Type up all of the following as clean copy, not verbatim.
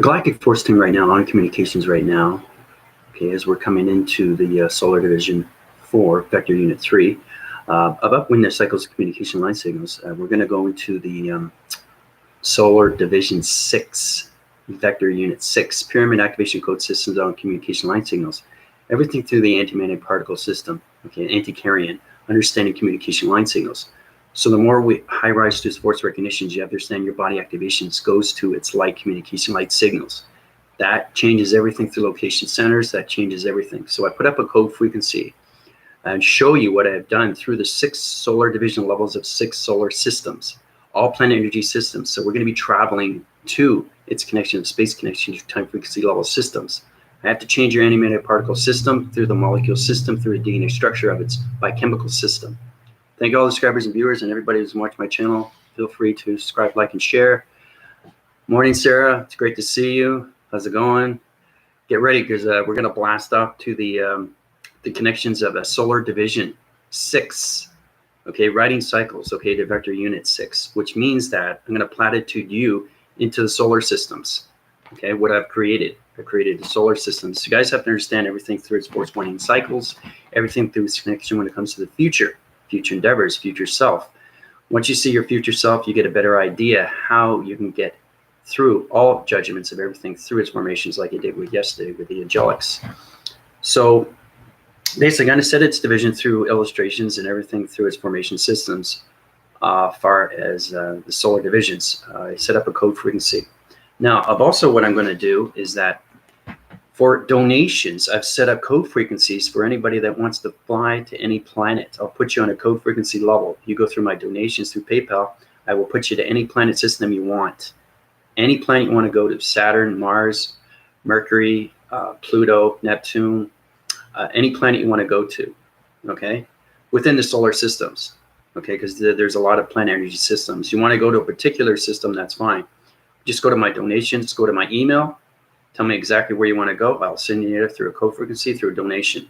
galactic force team right now on communications right now, okay, as we're coming into the solar division 4 vector unit 3 about when the cycles of communication line signals, we're going to go into the solar division 6 vector unit 6 pyramid activation code systems on communication line signals, everything through the antimagnetic particle system, okay, anti-KARIAN, understanding communication line signals. So the more high-rise to force recognitions, you understand your body activations goes to its light communication light signals. That changes everything through location centers. That changes everything. So I put up a code frequency and show you what I've done through the 6 solar division levels of 6 solar systems, all planet energy systems. So we're going to be traveling to its connection, space connection to time frequency level systems. I have to change your antimagnetic particle system through the molecule system, through the DNA structure of its biochemical system. Thank you all the subscribers and viewers and everybody who's watching my channel. Feel free to subscribe, like, and share. Morning, Sarah. It's great to see you. How's it going? Get ready because we're going to blast off to the connections of a solar division 6. Okay, writing cycles. Okay, to vector unit 6, which means that I'm going to platitude you into the solar systems. Okay, what I've created. I created the solar systems. You guys have to understand everything through its force pointing cycles, everything through its connection when it comes to the future endeavors, future self. Once you see your future self, you get a better idea how you can get through all judgments of everything through its formations, like you did with yesterday with the angelics. So basically, I'm going to set its division through illustrations and everything through its formation systems, far as the solar divisions. I set up a code frequency. Now, what I'm going to do is that for donations, I've set up code frequencies for anybody that wants to fly to any planet. I'll put you on a code frequency level. You go through my donations through PayPal. I will put you to any planet system you want. Any planet you want to go to, Saturn, Mars, Mercury, Pluto, Neptune, any planet you want to go to, okay, within the solar systems, okay, because there's a lot of planet energy systems. You want to go to a particular system, that's fine. Just go to my donations, go to my email, tell me exactly where you want to go. I'll send you through a code frequency, through a donation.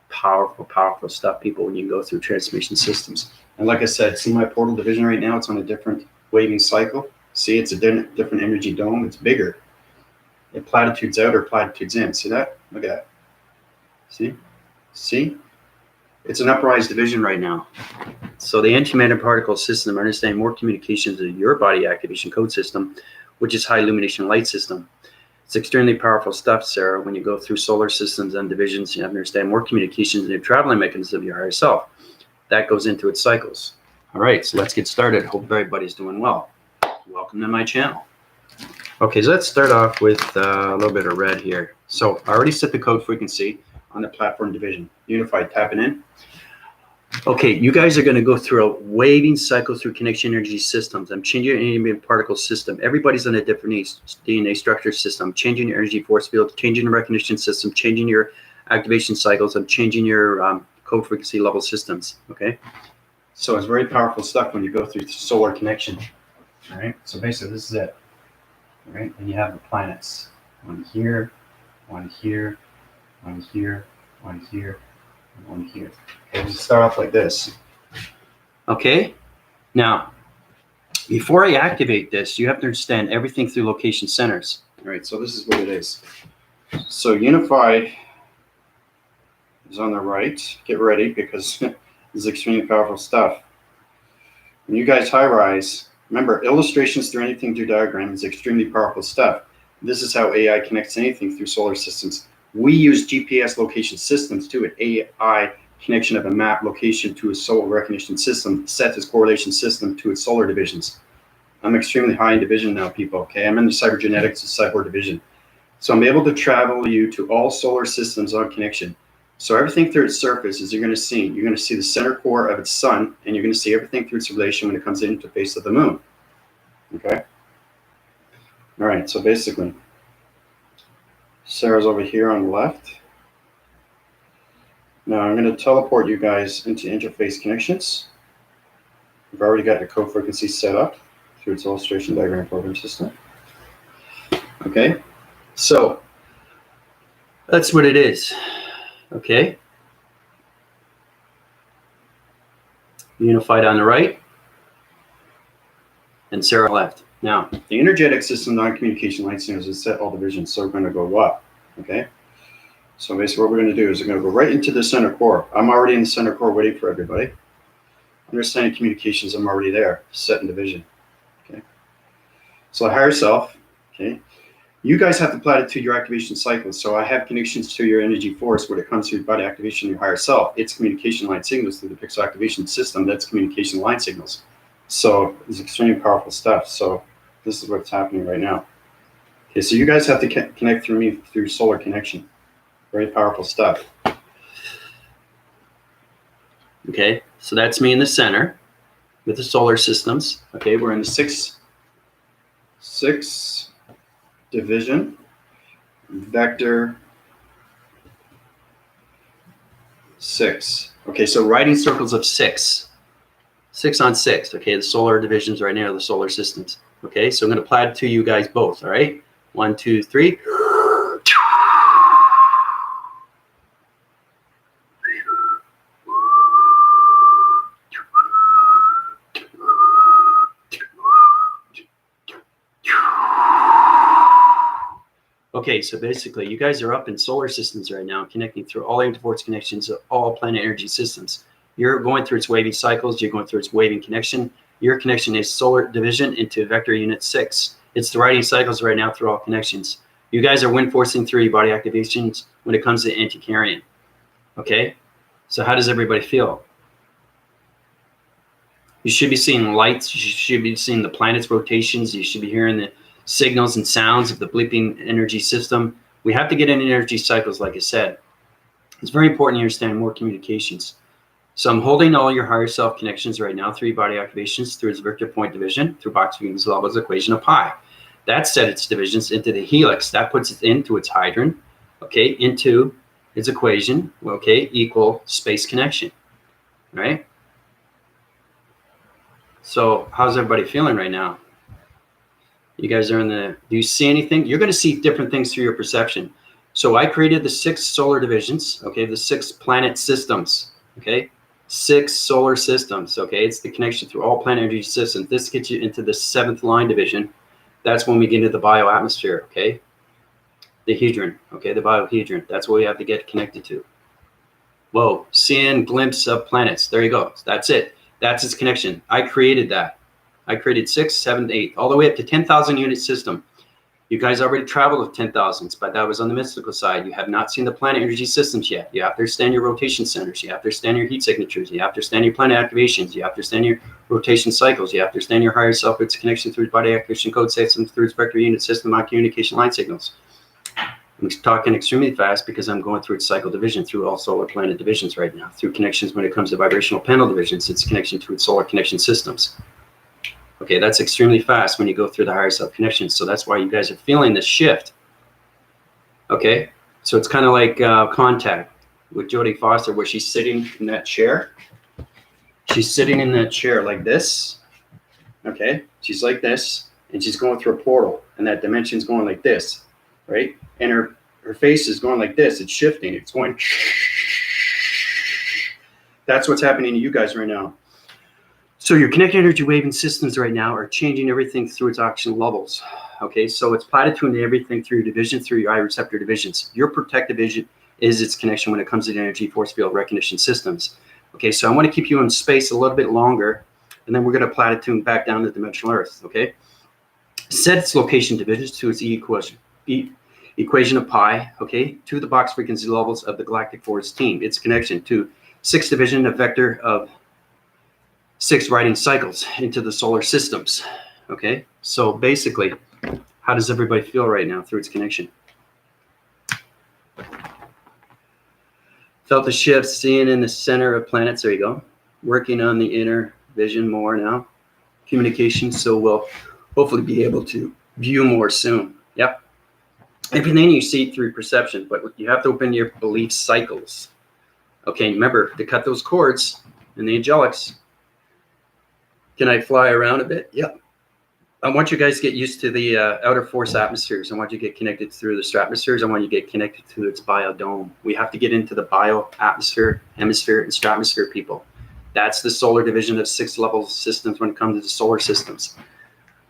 Powerful, powerful stuff, people, when you go through transmission systems. And like I said, see my portal division right now, it's on a different waving cycle. See, it's a different energy dome. It's bigger. It platitudes out or platitudes in. See that? Look at that. See? See? It's an uprise division right now. So the antimagnetic particle system, understand more communications of your body activation code system, which is high illumination light system. It's extremely powerful stuff, Sarah. When you go through solar systems and divisions, you have to understand more communications and the traveling mechanisms of your higher self. That goes into its cycles. All right, so let's get started. Hope everybody's doing well. Welcome to my channel. Okay, so let's start off with a little bit of red here. So I already set the code frequency on the platform division. Unified, tapping in. Okay, you guys are going to go through a waving cycle through connection energy systems. I'm changing your antimagnetic particle system. Everybody's on a different DNA structure system. I'm changing your energy force field, changing the recognition system, changing your activation cycles. I'm changing your code frequency level systems. Okay, so it's very powerful stuff when you go through solar connection. All right, so basically this is it. All right, and you have the planets. One here, one here, one here, one here, and one here. Okay, we start off like this. Okay, now before I activate this, you have to understand everything through location centers. All right, so this is what it is. So unified is on the right. Get ready because this is extremely powerful stuff. When you guys high rise, remember illustrations through anything through diagram is extremely powerful stuff. This is how AI connects anything through solar systems. We use GPS location systems to an AI connection of a map location to a solar recognition system, set its correlation system to its solar divisions. I'm extremely high in division now, people. Okay, I'm in the cybergenetics of cyber division. So I'm able to travel you to all solar systems on connection. So everything through its surface is you're going to see the center core of its sun, and you're going to see everything through its relation when it comes into the face of the moon. Okay. All right. So basically, Sarah's over here on the left. Now I'm going to teleport you guys into interface connections. We've already got the code frequency set up through its illustration diagram program system. Okay. So that's what it is. Okay. Unified on the right. and Sarah left. Now, the energetic system non-communication light signals is set all divisions, so we're going to go up, okay? So basically what we're going to do is we're going to go right into the center core. I'm already in the center core waiting for everybody. Understanding communications, I'm already there, set in division, okay? So higher self, okay? You guys have to apply it to your activation cycles. So I have connections to your energy force when it comes to your body activation, your higher self. It's communication line signals through the pixel activation system. That's communication line signals. So it's extremely powerful stuff. So this is what's happening right now. Okay, so you guys have to connect through me through solar connection. Very powerful stuff. Okay, so that's me in the center with the solar systems. Okay, we're in the six division vector 6. Okay, so writing circles of 6 on 6. Okay, the solar divisions right now, the solar systems. Okay, so I'm going to apply it to you guys both. All right, 1, 2, 3. Okay, so basically you guys are up in solar systems right now, connecting through all interforce connections of all planet energy systems. You're going through its waving cycles, you're going through its waving connection. Your connection is solar division into vector unit 6. It's the writing cycles right now through all connections. You guys are wind forcing through your body activations when it comes to anti-KARIAN. Okay, so how does everybody feel? You should be seeing lights, you should be seeing the planet's rotations, you should be hearing the signals and sounds of the bleeping energy system. We have to get in energy cycles, like I said. It's very important you understand more communications. So I'm holding all your higher self connections right now through your body activations, through its vector point division, through box frequency levels equation of pi. That set its divisions into the helix. That puts it into its HYDRON, okay, into its equation, okay, equal space connection, right? So how's everybody feeling right now? You guys are in the, do you see anything? You're going to see different things through your perception. So I created the 6 solar divisions, okay, the 6 planet systems, okay, 6 solar systems, okay, it's the connection through all planet energy systems. This gets you into the 7th line division. That's when we get into the bioatmosphere, okay, the hedron, okay, the biohedron. That's what we have to get connected to. Whoa, seeing glimpse of planets. There you go. That's it. That's its connection. I created that. I created 6, 7, 8, all the way up to 10,000 unit system. You guys already traveled with 10,000s, but that was on the mystical side. You have not seen the planet energy systems yet. You have to understand your rotation centers. You have to understand your heat signatures. You have to understand your planet activations. You have to understand your rotation cycles. You have to understand your higher self, its connection through its body activation code systems, through its vector unit system on communication line signals. I'm talking extremely fast because I'm going through its cycle division through all solar planet divisions right now, through connections when it comes to vibrational panel divisions, its connection to its solar connection systems. Okay, that's extremely fast when you go through the higher self connections. So that's why you guys are feeling this shift. Okay, so it's kind of like contact with Jodie Foster, where she's sitting in that chair. She's sitting in that chair like this. Okay, she's like this, and she's going through a portal, and that dimension's going like this, right? And her face is going like this. It's shifting. It's going. That's what's happening to you guys right now. So your connected energy waving systems right now are changing everything through its oxygen levels. Okay, so it's platitude everything through your division, through your eye receptor divisions. Your protective vision is its connection when it comes to the energy force field recognition systems. Okay, so I want to keep you in space a little bit longer, and then we're going to platitude back down to dimensional Earth. Okay, set its location divisions to its equation of pi. Okay, to the box frequency levels of the galactic force team. Its connection to 6th division, a vector of 6 writing cycles into the solar systems. Okay, so basically, how does everybody feel right now through its connection? Felt the shift, seeing in the center of planets. There you go. Working on the inner vision more now. Communication, so we'll hopefully be able to view more soon. Yep. Everything you see through perception, but you have to open your belief cycles. Okay, remember to cut those cords in the angelics. Can I fly around a bit? Yeah. I want you guys to get used to the outer force atmospheres. I want you to get connected through the stratospheres. I want you to get connected to its biodome. We have to get into the bioatmosphere, hemisphere, and stratosphere, people. That's the solar division of 6 level systems when it comes to the solar systems.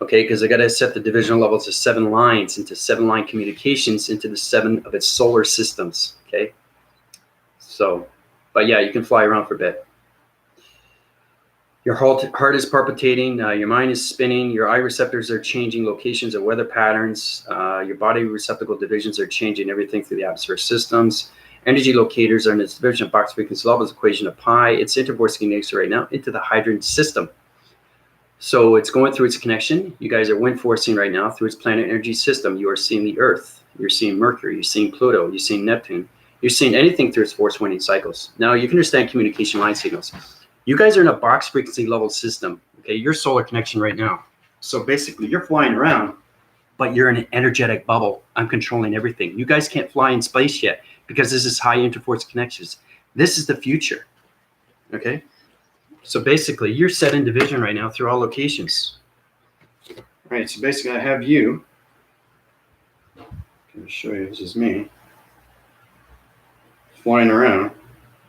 Okay, because I got to set the divisional levels to 7 lines, into 7-line communications, into the 7 of its solar systems. Okay, so, but yeah, you can fly around for a bit. Your heart is palpitating, your mind is spinning, your eye receptors are changing locations of weather patterns, your body receptacle divisions are changing everything through the atmosphere systems. Energy locators are in its division of box frequency levels, equation of pi. It's interforcing next right now into the HYDRON system. So it's going through its connection. You guys are wind forcing right now through its planet energy system. You are seeing the Earth. You're seeing Mercury. You're seeing Pluto. You're seeing Neptune. You're seeing anything through its force winding cycles. Now you can understand communication line signals. You guys are in a box frequency level system. Okay, your solar connection right now. So basically, you're flying around, but you're in an energetic bubble. I'm controlling everything. You guys can't fly in space yet because this is high interforce connections. This is the future. Okay. So basically, you're set in division right now through all locations. All right, so basically I have you. Let me show you, this is me. Flying around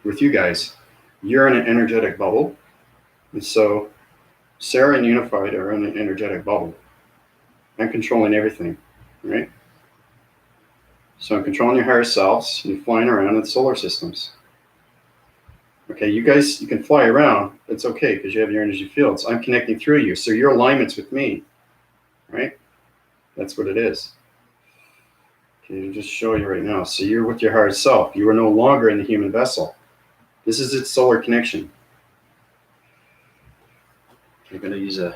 with you guys. You're in an energetic bubble. And so Sarah and Unified are in an energetic bubble. I'm controlling everything, right? So I'm controlling your higher selves. You're flying around in the solar systems. Okay, you guys, you can fly around. That's okay because you have your energy fields. I'm connecting through you. So your alignment's with me, right? That's what it is. Okay, I'll just show you right now. So you're with your higher self. You are no longer in the human vessel. This is its solar connection. I'm going to use a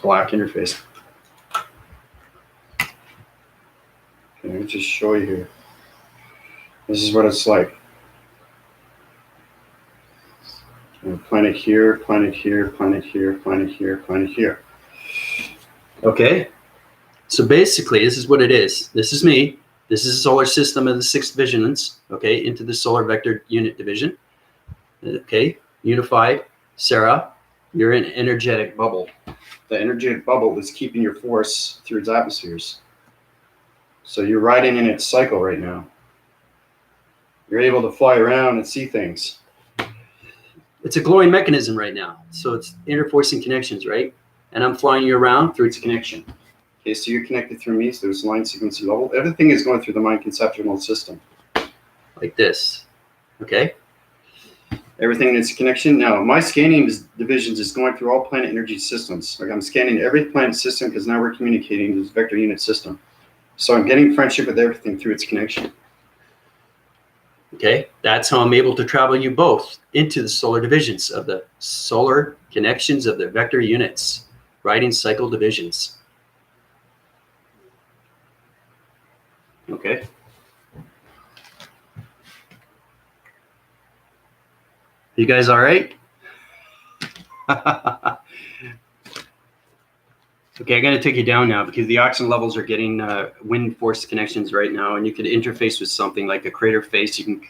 black interface. Okay, let me just show you here. This is what it's like. Planet here, planet here, planet here, planet here, planet here. Okay, so basically this is what it is. This is me. This is a solar system of the 6 divisions, okay, into the solar vector unit division. Okay, Unified, Sarah, you're in an energetic bubble. The energetic bubble is keeping your force through its atmospheres. So you're riding in its cycle right now. You're able to fly around and see things. It's a glowing mechanism right now. So it's interforcing connections, right? And I'm flying you around through its connection. Okay, so you're connected through me, so there's line sequency level. Everything is going through the mind conceptual system. Like this. Okay? Everything in its connection. Now, my scanning divisions is going through all planet energy systems. Like I'm scanning every planet system because now we're communicating this vector unit system. So I'm getting friendship with everything through its connection. Okay, that's how I'm able to travel you both into the solar divisions of the solar connections of the vector units, riding cycle divisions. Okay. You guys all right? Okay, I'm going to take you down now because the oxygen levels are getting wind force connections right now, and you could interface with something like a crater face, you can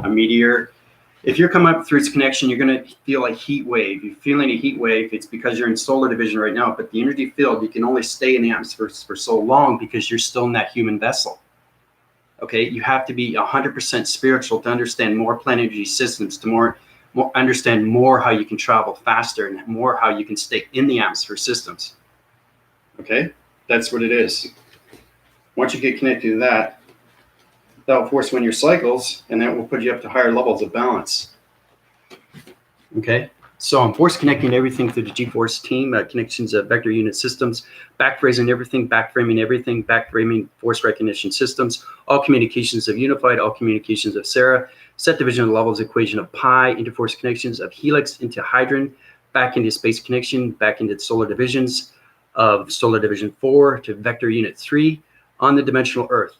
a meteor. If you're coming up through its connection, you're going to feel a heat wave. You're feeling a heat wave. It's because you're in solar division right now, but the energy field, you can only stay in the atmosphere for so long because you're still in that human vessel. Okay, you have to be 100% spiritual to understand more planet energy systems, to understand more how you can travel faster and more how you can stay in the atmosphere systems. Okay, that's what it is. Once you get connected to that, that will force wind your cycles, and that will put you up to higher levels of balance. Okay, so I'm force connecting everything through the G-force team, connections of vector unit systems, backframing everything, force recognition systems, all communications of Unified, all communications of Sarah, set division levels, equation of pi, interforce connections of helix into HYDRON, back into space connection, back into solar divisions, of solar division 4 to vector unit 3 on the dimensional Earth.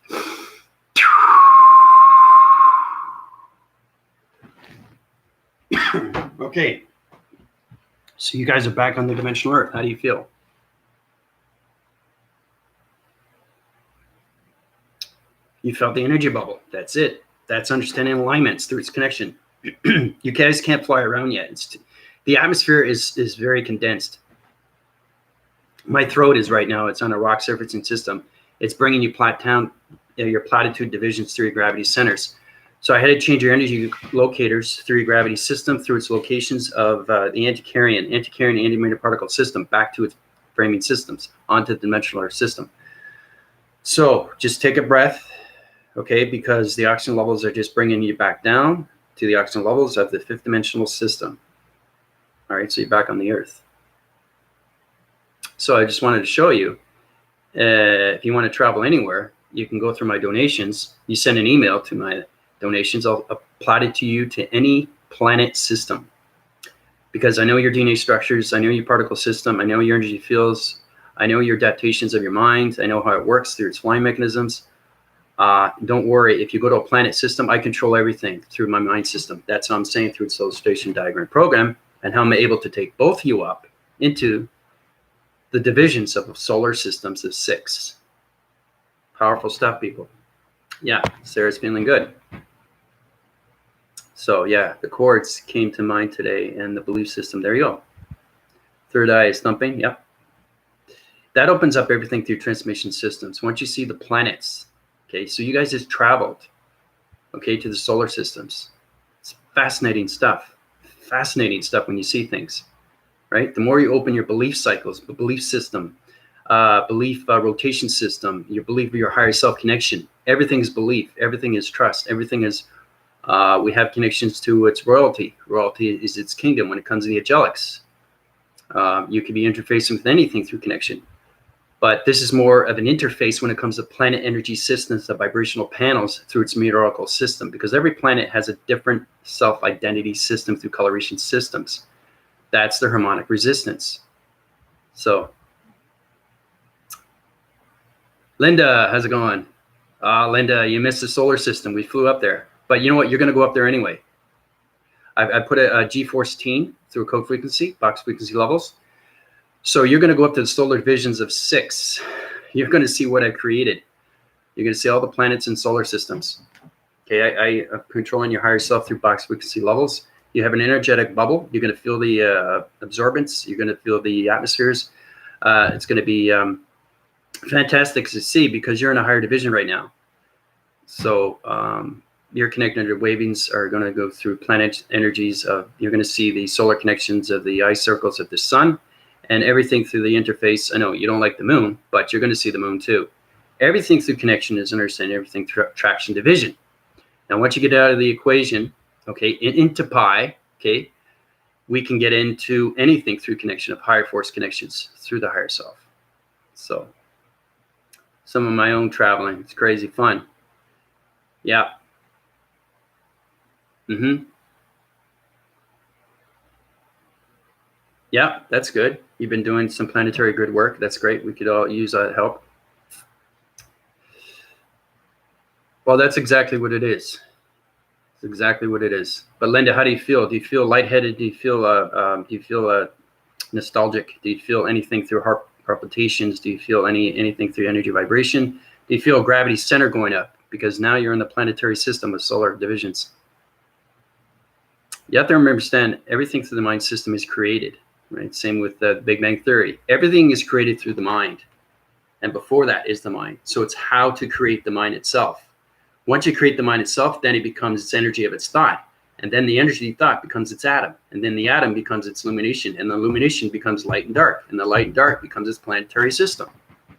Okay, so you guys are back on the dimensional Earth. How do you feel? You felt the energy bubble. That's it. That's understanding alignments through its connection. You guys can't fly around yet. The atmosphere is very condensed. My throat is right now, it's on a rock surfacing system. It's bringing you your platitude divisions through your gravity centers. So I had to change your energy locators through your gravity system, through its locations of the anti-KARIAN antimatter particle system back to its framing systems onto the dimensional system. So just take a breath, okay, because the oxygen levels are just bringing you back down to the oxygen levels of the fifth dimensional system. All right, so you're back on the earth. So I just wanted to show you, if you want to travel anywhere, you can go through my donations. You send an email to my donations. I'll apply it to you to any planet system, because I know your DNA structures, I know your particle system, I know your energy fields, I know your adaptations of your mind, I know how it works through its flying mechanisms. Don't worry, if you go to a planet system, I control everything through my mind system. That's how I'm saying through its illustration diagram program, and how I'm able to take both of you up into the divisions of solar systems of 6. Powerful stuff, people. Yeah, Sarah's feeling good. So yeah, the chords came to mind today, and the belief system. There you go. Third eye is thumping. Yep. That opens up everything through transmission systems. Once you see the planets, okay, so you guys just traveled, okay, to the solar systems. It's fascinating stuff. Fascinating stuff when you see things, right? The more you open your belief cycles, the belief system, rotation system, your belief of your higher self connection. Everything is belief. Everything is trust. Everything is. We have connections to its royalty. Royalty is its kingdom when it comes to the angelics. You can be interfacing with anything through connection. But this is more of an interface when it comes to planet energy systems, the vibrational panels through its meteorical system, because every planet has a different self-identity system through coloration systems. That's the harmonic resistance. So, Linda, how's it going? Linda, you missed the solar system. We flew up there. But you know what? You're going to go up there anyway. I put a G-force teen through a code frequency, box frequency levels. So you're going to go up to the solar divisions of 6. You're going to see what I've created. You're going to see all the planets and solar systems. Okay, I'm controlling your higher self through box frequency levels. You have an energetic bubble. You're going to feel the absorbance. You're going to feel the atmospheres. It's going to be fantastic to see, because you're in a higher division right now. So your connected wavings are going to go through planet energies. You're going to see the solar connections of the eye circles of the sun, and everything through the interface. I know you don't like the moon, but you're going to see the moon too. Everything through connection is understanding everything through traction division. Now, once you get out of the equation, okay, into pi, okay, we can get into anything through connection of higher force connections through the higher self. So some of my own traveling, it's crazy fun. Yeah. Yeah, that's good. You've been doing some planetary grid work. That's great. We could all use help. Well, that's exactly what it is. It's exactly what it is. But Linda, how do you feel? Do you feel lightheaded? Do you feel nostalgic? Do you feel anything through heart palpitations? Do you feel anything through energy vibration? Do you feel gravity center going up? Because now you're in the planetary system of solar divisions. You have to understand everything through the mind system is created. Right. Same with the Big Bang Theory. Everything is created through the mind. And before that is the mind. So it's how to create the mind itself. Once you create the mind itself, then it becomes its energy of its thought. And then the energy of thought becomes its atom. And then the atom becomes its illumination. And the illumination becomes light and dark. And the light and dark becomes its planetary system.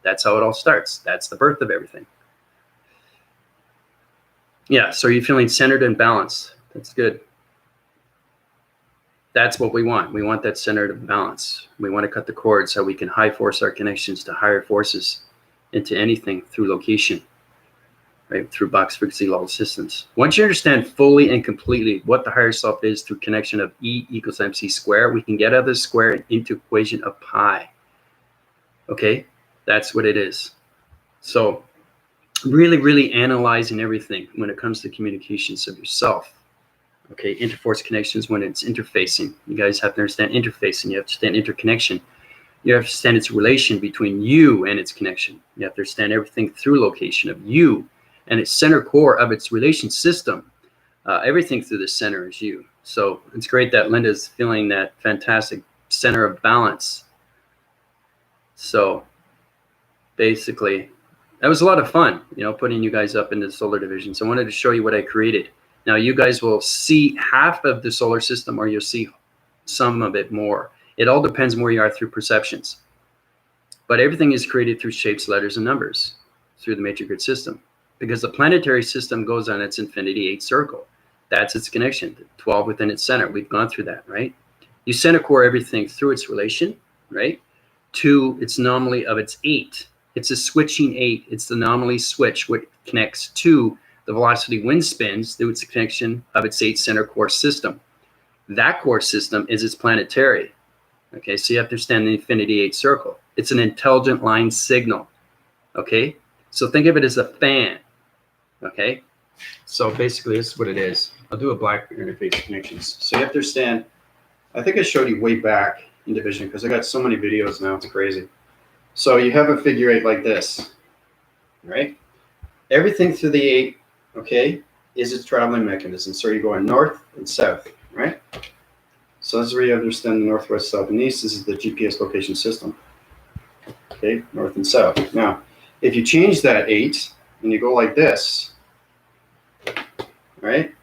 That's how it all starts. That's the birth of everything. Yeah. So you're feeling centered and balanced. That's good. That's what we want. We want that centered balance. We want to cut the cords so we can high force our connections to higher forces into anything through location, right? Through box frequency level systems. Once you understand fully and completely what the higher self is through connection of E equals MC square, we can get out of the square into equation of pi. Okay, that's what it is. So really, really analyzing everything when it comes to communications of yourself. Okay, interforce connections when it's interfacing. You guys have to understand interfacing. You have to understand interconnection. You have to understand its relation between you and its connection. You have to understand everything through location of you and its center core of its relation system. Everything through the center is you. So it's great that Linda's feeling that fantastic center of balance. So basically, that was a lot of fun, you know, putting you guys up into the solar division. So I wanted to show you what I created. Now you guys will see half of the solar system, or you'll see some of it more. It all depends where you are through perceptions. But everything is created through shapes, letters, and numbers through the matrix grid system, because the planetary system goes on its infinity 8 circle. That's its connection, 12 within its center. We've gone through that, right? You center core everything through its relation, right, to its anomaly of its 8. It's a switching 8. It's the anomaly switch, which connects to the velocity wind spins through its connection of its 8 center core system. That core system is its planetary. Okay, so you have to understand the infinity 8 circle. It's an intelligent line signal. Okay, so think of it as a fan. Okay, so basically this is what it is. I'll do a black interface connections. So you have to understand, I think I showed you way back in division because I got so many videos now, it's crazy. So you have a figure 8 like this, right? Everything through the 8, okay, is its traveling mechanism. So you're going north and south, right? So this is where you understand the northwest, south, and east. This is the GPS location system. Okay, north and south. Now, if you change that 8 and you go like this, right?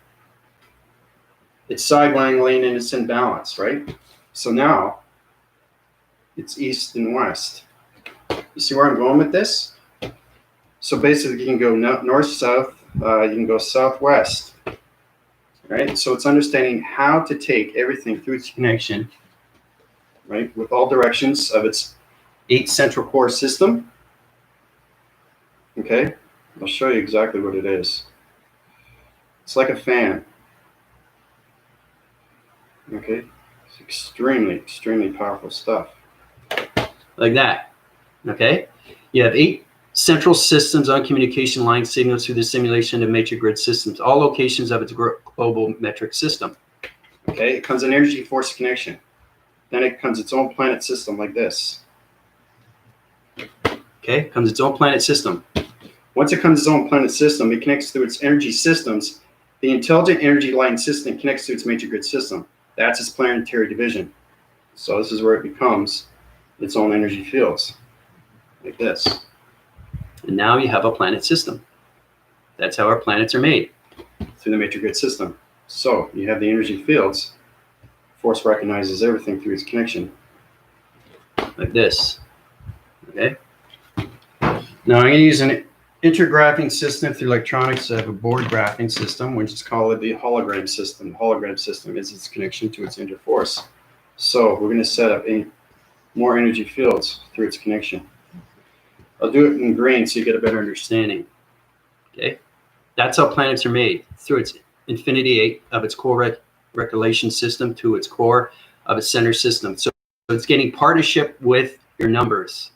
It's sidewinding and it's in balance, right? So now it's east and west. You see where I'm going with this? So basically you can go north, south, you can go southwest, right? So it's understanding how to take everything through its connection, right? With all directions of its 8 central core system. Okay, I'll show you exactly what it is. It's like a fan. Okay, it's extremely powerful stuff. Like that. Okay, you have 8 central systems on communication line signals through the simulation of matrix grid systems, all locations of its global metric system. Okay, it comes in energy force connection. Then it comes its own planet system like this. Okay, comes its own planet system. Once it comes its own planet system, it connects to its energy systems. The intelligent energy line system connects to its matrix grid system. That's its planetary division. So this is where it becomes its own energy fields, like this. And now you have a planet system. That's how our planets are made, through the matrix grid system. So you have the energy fields. Force recognizes everything through its connection, like this. Okay. Now I'm going to use an intergraphing system through electronics. I have a board graphing system, which is called the hologram system. The hologram system is its connection to its interforce. So we're going to set up more energy fields through its connection. I'll do it in green so you get a better understanding. Okay, that's how planets are made, through its infinity 8 of its core recollection system to its core of its center system. So it's getting partnership with your numbers.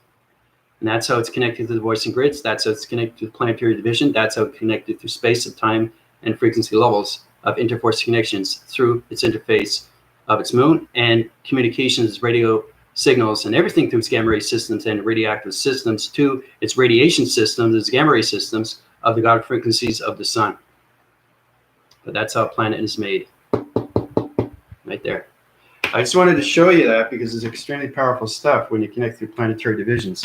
And that's how it's connected to the voicing grids. That's how it's connected to the planetary division. That's how it's connected through space of time and frequency levels of interforce connections through its interface of its moon, and communications, radio signals, and everything through its gamma ray systems and radioactive systems to its radiation systems, its gamma ray systems of the God frequencies of the sun. But that's how a planet is made, right there. I just wanted to show you that because it's extremely powerful stuff when you connect through planetary divisions,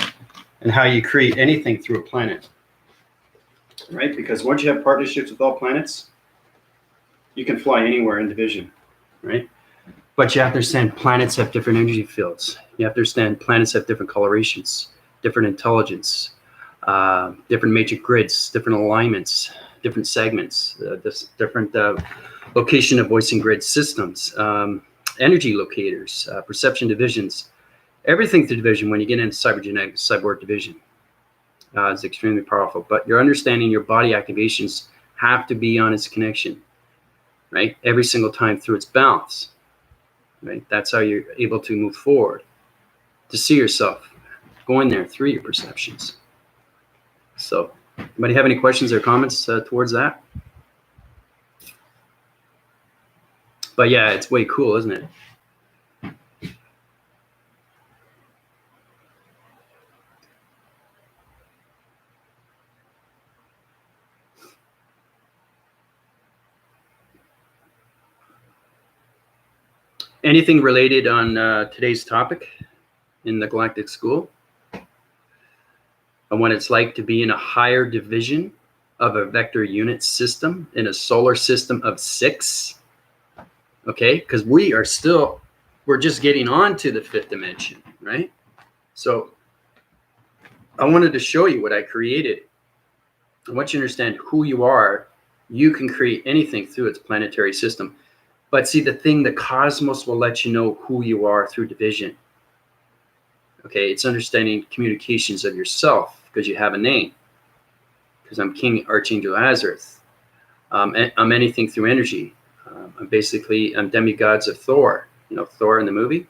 and how you create anything through a planet, right? Because once you have partnerships with all planets, you can fly anywhere in division, right? But you have to understand planets have different energy fields. You have to understand planets have different colorations, different intelligence, different matrix grids, different alignments, different segments, different location of voicing grid systems, energy locators, perception divisions, everything through division. When you get into cybergenetics, cyborg division, is extremely powerful. But your understanding, your body activations have to be on its connection, right? Every single time through its balance, right? That's how you're able to move forward, to see yourself going there through your perceptions. So, anybody have any questions or comments towards that? But yeah, it's way cool, isn't it? Anything related on today's topic in the galactic school, and what it's like to be in a higher division of a vector unit system in a solar system of 6? Okay, because we're just getting on to the 5th dimension, right? So I wanted to show you what I created. And once you understand who you are, you can create anything through its planetary system. But see, the thing, the cosmos will let you know who you are through division. Okay, it's understanding communications of yourself because you have a name. Because I'm King Archangel Azareth. I'm anything through energy. I'm demigods of Thor. You know, Thor in the movie.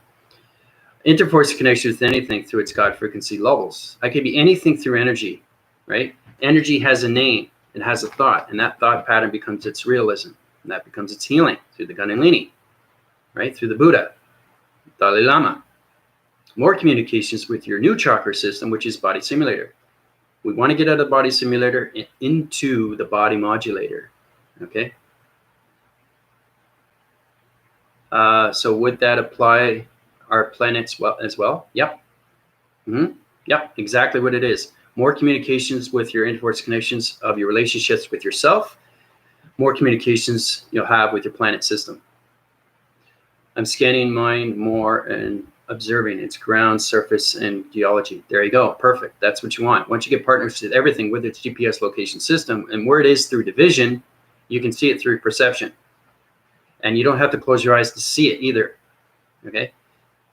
Interforce connection with anything through its God frequency levels. I could be anything through energy, right? Energy has a name. It has a thought, and that thought pattern becomes its realism, and that becomes its healing through the Kundalini, right? Through the Buddha, Dalai Lama. More communications with your new chakra system, which is body simulator. We want to get out of the body simulator and into the body modulator, okay? So would that apply our planets as well? Yep. Yep, exactly what it is. More communications with your interforce connections of your relationships with yourself, more communications you'll have with your planet system. I'm scanning mine more and observing its ground, surface, and geology. There you go. Perfect. That's what you want. Once you get partners with everything with its GPS location system and where it is through division, you can see it through perception. And you don't have to close your eyes to see it either. Okay?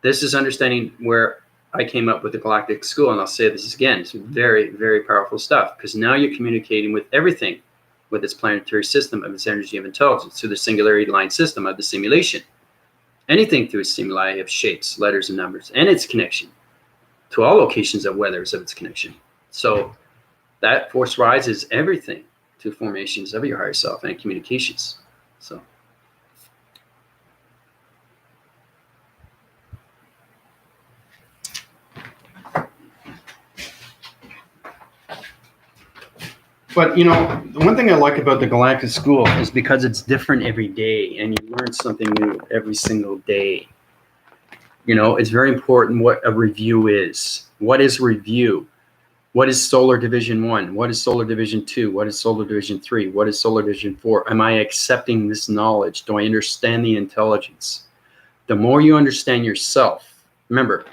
This is understanding where I came up with the galactic school, and I'll say this again. It's very, very powerful stuff because now you're communicating with everything with its planetary system of its energy of intelligence through the singularity line system of the simulation. Anything through its stimuli of shapes, letters, and numbers, and its connection to all locations of weathers of its connection. So that force rises everything to formations of your higher self and communications. So. But, you know, the one thing I like about the Galactic School is because it's different every day and you learn something new every single day. You know, it's very important what a review is. What is review? What is Solar Division 1? What is Solar Division 2? What is Solar Division 3? What is Solar Division 4? Am I accepting this knowledge? Do I understand the intelligence? The more you understand yourself, remember,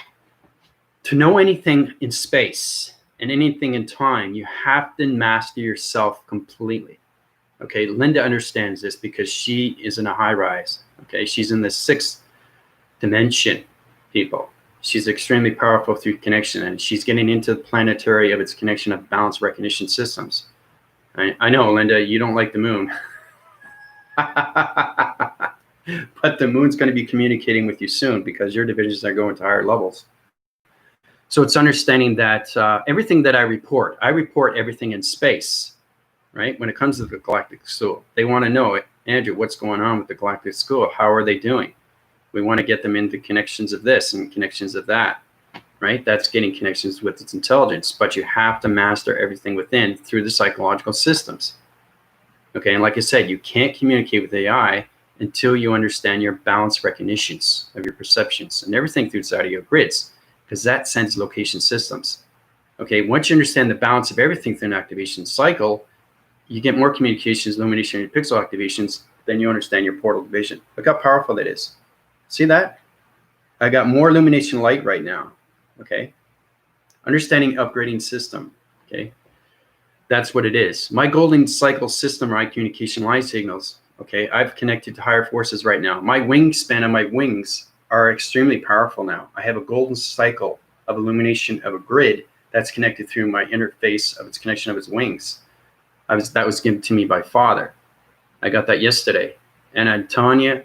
to know anything in space and anything in time, you have to master yourself completely. Okay, Linda understands this because she is in a high rise. Okay, she's in the 6th dimension, people. She's extremely powerful through connection, and she's getting into the planetary of its connection of balance recognition systems. I know, Linda, you don't like the moon. But the moon's going to be communicating with you soon because your divisions are going to higher levels. So it's understanding that everything that I report everything in space, right? When it comes to the Galactic School, they want to know, Andrew, what's going on with the Galactic School? How are they doing? We want to get them into connections of this and connections of that, right? That's getting connections with its intelligence, but you have to master everything within through the psychological systems. Okay, and like I said, you can't communicate with AI until you understand your balance recognitions of your perceptions and everything through inside of your grids, because that sends location systems. Okay, once you understand the balance of everything through an activation cycle, you get more communications, illumination, and pixel activations, then you understand your portal division. Look how powerful that is. See that? I got more illumination light right now. Okay, understanding upgrading system. Okay, that's what it is. My golden cycle system, right? Communication line signals. Okay, I've connected to higher forces right now. My wingspan of my wings are extremely powerful now. I have a golden cycle of illumination of a grid that's connected through my interface of its connection of its wings. That was given to me by Father. I got that yesterday. And I'm telling you,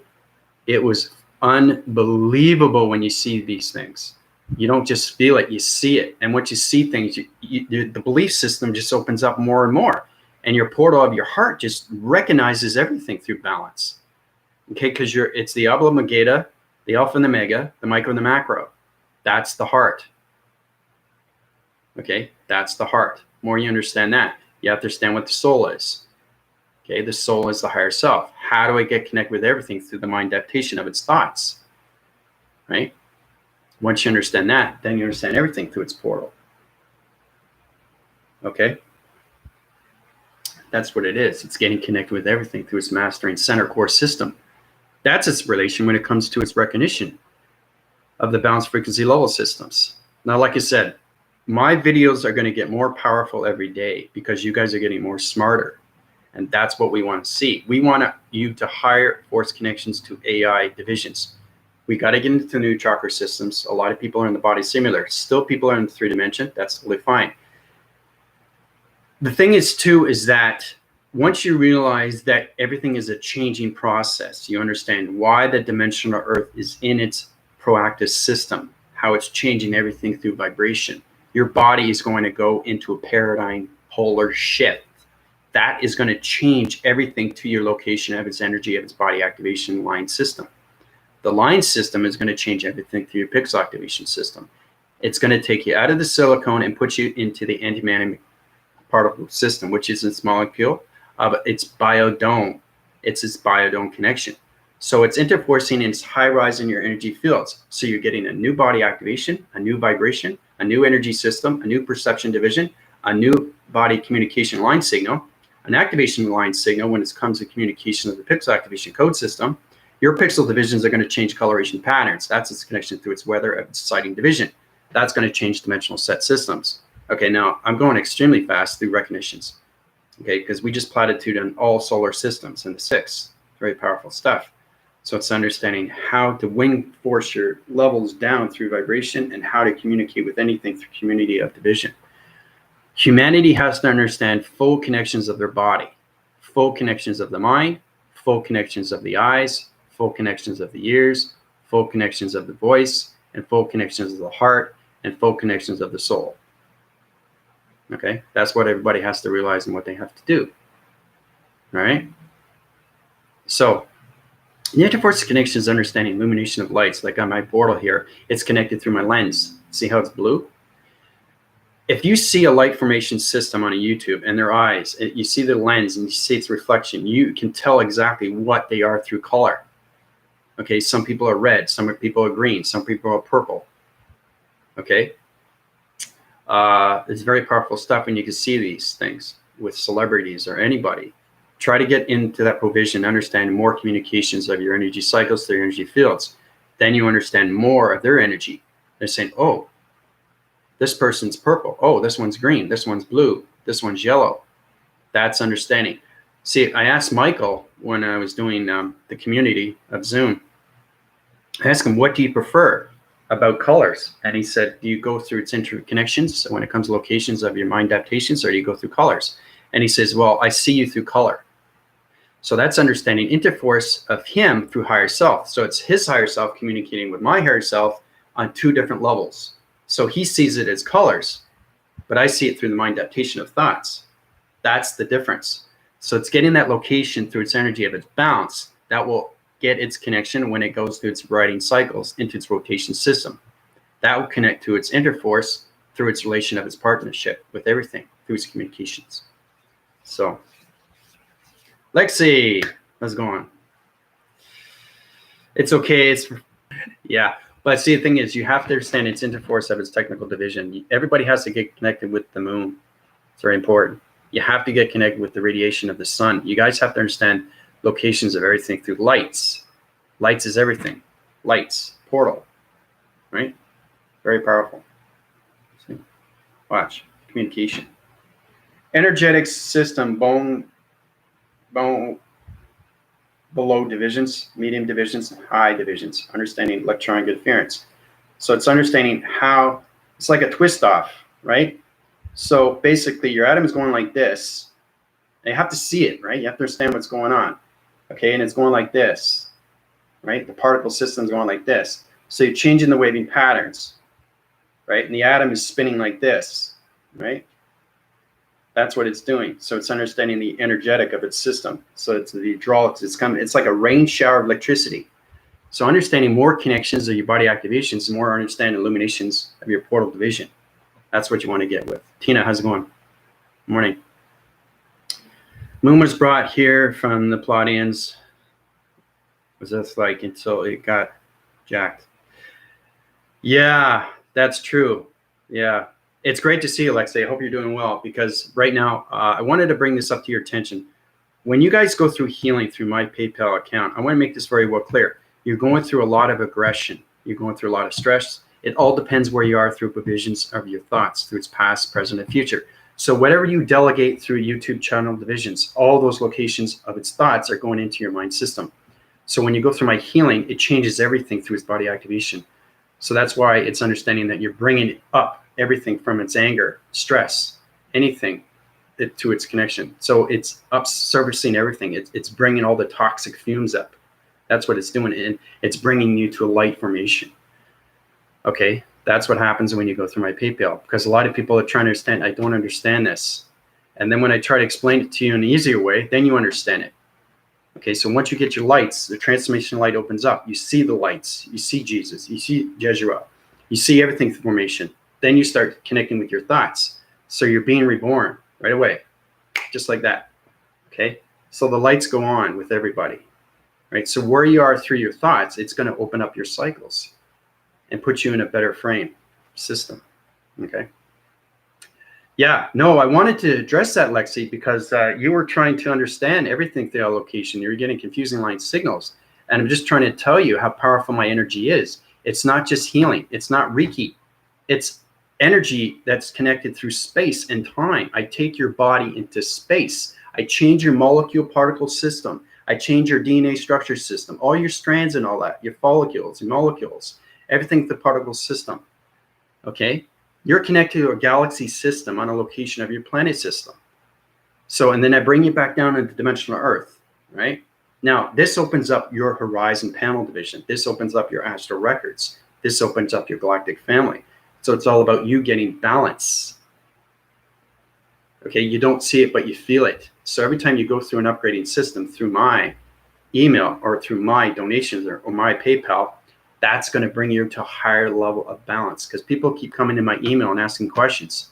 it was unbelievable when you see these things. You don't just feel it, you see it. And once you see things, the belief system just opens up more and more. And your portal of your heart just recognizes everything through balance. Okay, because it's the Abla-Mageda, the Alpha and the Omega, the micro and the macro. That's the heart. Okay, that's the heart. The more you understand that, you have to understand what the soul is. Okay, the soul is the higher self. How do I get connected with everything? Through the mind adaptation of its thoughts. Right? Once you understand that, then you understand everything through its portal. Okay? That's what it is. It's getting connected with everything through its mastering center core system. That's its relation when it comes to its recognition of the balanced frequency level systems. Now, like I said, My videos are going to get more powerful every day because you guys are getting more smarter. And that's what we want to see. We want you to hire force connections to AI divisions. We got to get into new chakra systems. A lot of people are in the body similar. Still people are in 3 dimension. That's totally fine. The thing is too, is that once you realize that everything is a changing process, you understand why the dimensional earth is in its proactive system, how it's changing everything through vibration. Your body is going to go into a paradigm polar shift. That is going to change everything to your location of its energy, of its body activation line system. The line system is going to change everything through your pixel activation system. It's going to take you out of the silicone and put you into the antimatter particle system, which is its molecule of its biodome. It's its biodome connection. So it's interforcing and it's high rise in your energy fields. So you're getting a new body activation, a new vibration, a new energy system, a new perception division, a new body communication line signal, an activation line signal when it comes to communication of the pixel activation code system. Your pixel divisions are going to change coloration patterns. That's its connection through its weather of its sighting division. That's going to change dimensional set systems. Okay, now I'm going extremely fast through recognitions. Okay, because we just platitude on all solar systems in the 6. Very powerful stuff. So it's understanding how to wing force your levels down through vibration and how to communicate with anything through community of division. Humanity has to understand full connections of their body, full connections of the mind, full connections of the eyes, full connections of the ears, full connections of the voice, and full connections of the heart, and full connections of the soul. Okay, that's what everybody has to realize and what they have to do. All right. So the interforce connection is understanding illumination of lights. Like on my portal here, it's connected through my lens. See how it's blue? If you see a light formation system on a YouTube and their eyes, you see the lens and you see its reflection, you can tell exactly what they are through color. Okay, some people are red, some people are green, some people are purple. Okay, it's very powerful stuff when you can see these things with celebrities or anybody. Try to get into that provision, understand more communications of your energy cycles, their energy fields. Then you understand more of their energy. They're saying, oh, this person's purple. Oh, this one's green. This one's blue. This one's yellow. That's understanding. See, I asked Michael when I was doing the community of Zoom, I asked him, what do you prefer about colors? And he said, do you go through its interconnections when it comes to locations of your mind adaptations, or do you go through colors? And he says, well, I see you through color. So that's understanding interforce of him through higher self. So it's his higher self communicating with my higher self on 2 different levels. So he sees it as colors, but I see it through the mind adaptation of thoughts. That's the difference. So it's getting that location through its energy of its bounce that will get its connection when it goes through its writing cycles into its rotation system. That will connect to its interforce through its relation of its partnership with everything, through its communications. So, Lexi, how's it going? It's okay. Yeah. But see, the thing is, you have to understand its interforce of its technical division. Everybody has to get connected with the moon. It's very important. You have to get connected with the radiation of the sun. You guys have to understand locations of everything through lights. Lights is everything. Lights, portal, right? Very powerful. See? Watch, communication. Energetic system, bone below divisions, medium divisions, and high divisions, understanding electronic interference. So it's understanding how, it's like a twist off, right? So basically your atom is going like this, and you have to see it, right? You have to understand what's going on, okay? And it's going like this, right? The particle system is going like this. So you're changing the waving patterns, right? And the atom is spinning like this, right? That's what it's doing. So it's understanding the energetic of its system. So it's the hydraulics. It's like a rain shower of electricity. So understanding more connections of your body activations, and more understanding illuminations of your portal division. That's what you want to get with. Tina, how's it going? Morning. Moon was brought here from the Pleiadians. Was this like until it got jacked? Yeah, that's true. Yeah. It's great to see you, Alexei. I hope you're doing well, because right now, I wanted to bring this up to your attention. When you guys go through healing through my PayPal account, I want to make this very well clear. You're going through a lot of aggression. You're going through a lot of stress. It all depends where you are through divisions of your thoughts, through its past, present, and future. So whatever you delegate through YouTube channel divisions, all those locations of its thoughts are going into your mind system. So when you go through my healing, it changes everything through its body activation. So that's why it's understanding that you're bringing up everything from its anger, stress, anything to its connection. So it's up servicing everything. It's bringing all the toxic fumes up. That's what it's doing. And it's bringing you to a light formation. Okay, that's what happens when you go through my PayPal, because a lot of people are trying to understand, I don't understand this. And then when I try to explain it to you in an easier way, then you understand it. Okay, so once you get your lights, the transformation light opens up. You see the lights, you see Jesus, you see Jeshua, you see everything through formation. Then you start connecting with your thoughts. So you're being reborn right away, just like that. Okay, so the lights go on with everybody, right? So where you are through your thoughts, it's going to open up your cycles and put you in a better frame system. Okay. Yeah, no, I wanted to address that, Lexi, because you were trying to understand everything through allocation. You were getting confusing line signals. And I'm just trying to tell you how powerful my energy is. It's not just healing. It's not Reiki. It's energy that's connected through space and time. I take your body into space. I change your molecule particle system. I change your DNA structure system, all your strands and all that, your follicles and molecules, everything the particle system. Okay. You're connected to a galaxy system on a location of your planet system. So, and then I bring you back down into dimensional Earth, right? Now, this opens up your horizon panel division. This opens up your astral records. This opens up your galactic family. So it's all about you getting balance. Okay, you don't see it, but you feel it. So every time you go through an upgrading system through my email or through my donations or my PayPal, that's going to bring you to a higher level of balance, because people keep coming in my email and asking questions.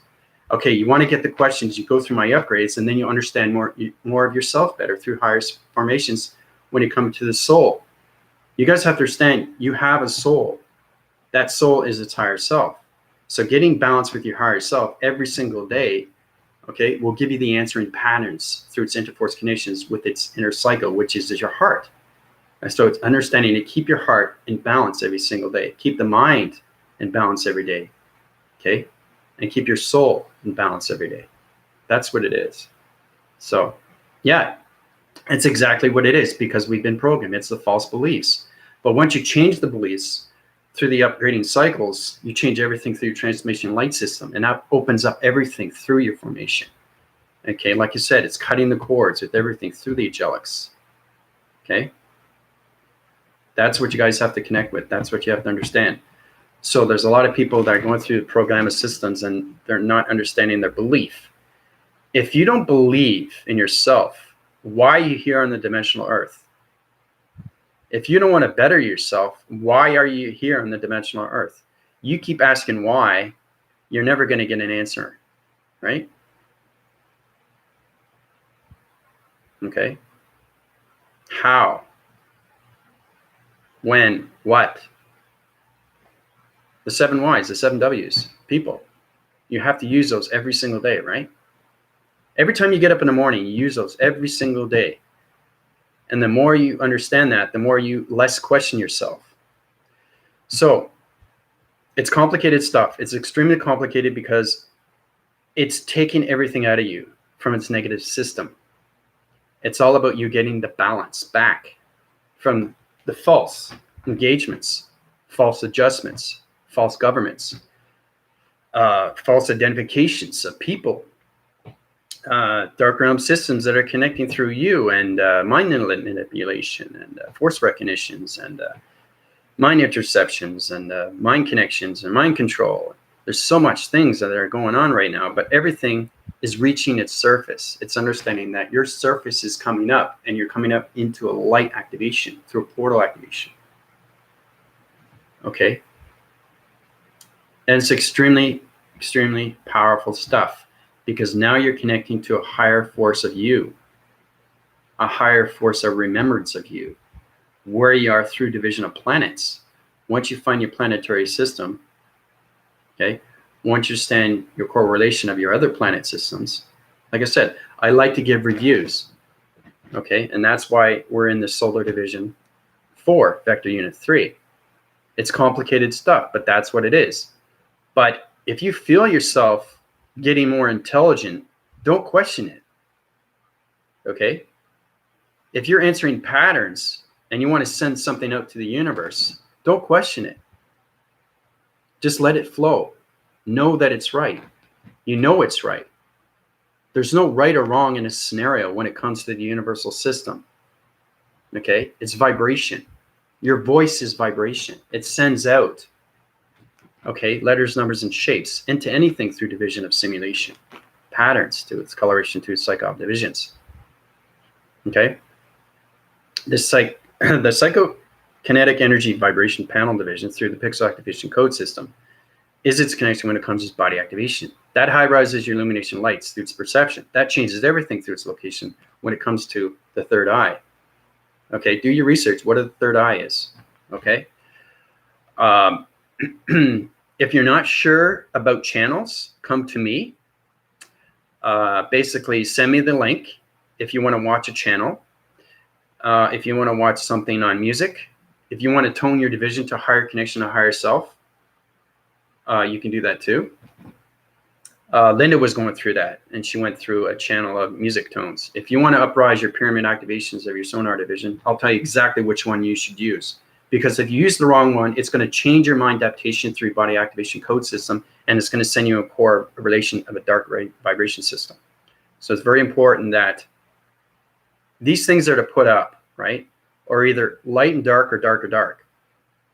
Okay, you want to get the questions, you go through my upgrades, and then you understand more of yourself better through higher formations when you come to the soul. You guys have to understand, you have a soul. That soul is its higher self. So getting balance with your higher self every single day, okay, will give you the answering patterns through its interforce connections with its inner cycle, which is your heart. So it's understanding to keep your heart in balance every single day. Keep the mind in balance every day, okay? And keep your soul in balance every day. That's what it is. So, yeah, it's exactly what it is, because we've been programmed. It's the false beliefs. But once you change the beliefs through the upgrading cycles, you change everything through your transformation light system, and that opens up everything through your formation. Okay, like you said, it's cutting the cords with everything through the helix. Okay? That's what you guys have to connect with. That's what you have to understand. So there's a lot of people that are going through the program of systems and they're not understanding their belief. If you don't believe in yourself, why are you here on the dimensional Earth? If you don't want to better yourself, why are you here on the dimensional Earth? You keep asking why, you're never going to get an answer, right? Okay. How? When? What? The 7 Whys, the 7 Ws, people. You have to use those every single day, right? Every time you get up in the morning, you use those every single day. And the more you understand that, the more you less question yourself. So it's complicated stuff. It's extremely complicated because it's taking everything out of you from its negative system. It's all about you getting the balance back from the false engagements, false adjustments, false governments, false identifications of people, dark realm systems that are connecting through you, and mind manipulation, and force recognitions, and mind interceptions, and mind connections, and mind control. There's so much things that are going on right now, but everything is reaching its surface. It's understanding that your surface is coming up, and you're coming up into a light activation through a portal activation. Okay? And it's extremely, extremely powerful stuff, because now you're connecting to a higher force of you, a higher force of remembrance of you, where you are through division of planets. Once you find your planetary system, okay, once you understand your correlation of your other planet systems, like I said, I like to give reviews, okay, and that's why we're in the solar division 4, vector unit 3. It's complicated stuff, but that's what it is. But if you feel yourself getting more intelligent, don't question it. Okay? If you're answering patterns and you want to send something out to the universe, don't question it. Just let it flow. Know that it's right. You know it's right. There's no right or wrong in a scenario when it comes to the universal system. Okay? It's vibration. Your voice is vibration. It sends out, okay, letters, numbers, and shapes into anything through division of simulation. Patterns to its coloration to its psych divisions. Okay? The psychokinetic energy vibration panel division through the pixel activation code system is its connection when it comes to body activation. That high rises your illumination lights through its perception. That changes everything through its location when it comes to the third eye. Okay, do your research. What the third eye is. Okay. If you're not sure about channels, come to me. Basically, send me the link if you want to watch a channel. If you want to watch something on music, if you want to tone your division to higher connection to higher self, you can do that too. Linda was going through that, and she went through a channel of music tones. If you want to uprise your pyramid activations of your sonar division, I'll tell you exactly which one you should use. Because if you use the wrong one, it's going to change your mind adaptation through body activation code system, and it's going to send you a core relation of a dark vibration system. So it's very important that these things are to put up, right? Or either light and dark or dark or dark.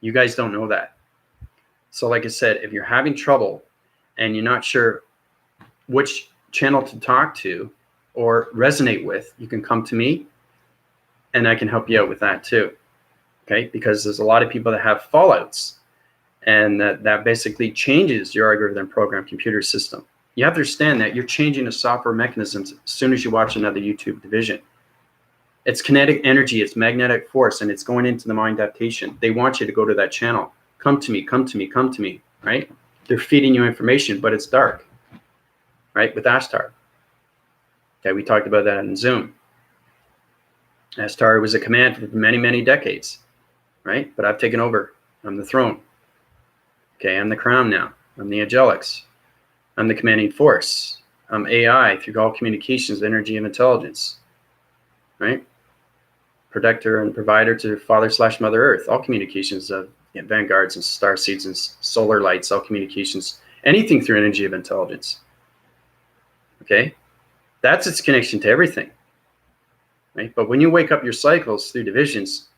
You guys don't know that. So like I said, if you're having trouble and you're not sure which channel to talk to or resonate with, you can come to me and I can help you out with that too. Okay, because there's a lot of people that have fallouts, and that basically changes your algorithm program computer system. You have to understand that you're changing the software mechanisms as soon as you watch another YouTube division. It's kinetic energy, it's magnetic force, and it's going into the mind adaptation. They want you to go to that channel. Come to me, come to me, come to me, right? They're feeding you information, but it's dark, right? With Ashtar. Okay, we talked about that in Zoom. Ashtar was a command for many, many decades, right? But I've taken over. I'm the throne. Okay, I'm the crown now. I'm the angelics. I'm the commanding force. I'm AI through all communications, energy, and intelligence, right? Protector and provider to Father/Mother Earth. All communications of vanguards and star seeds and solar lights. All communications, anything through energy of intelligence. Okay, that's its connection to everything, right? But when you wake up your cycles through divisions,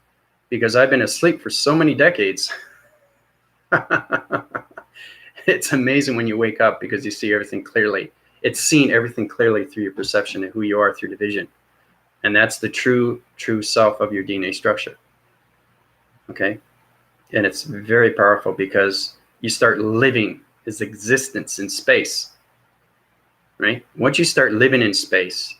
because I've been asleep for so many decades, it's amazing when you wake up because you see everything clearly. It's seeing everything clearly through your perception of who you are through division. And that's the true self of your DNA structure. Okay? And it's very powerful because you start living this existence in space, right? Once you start living in space,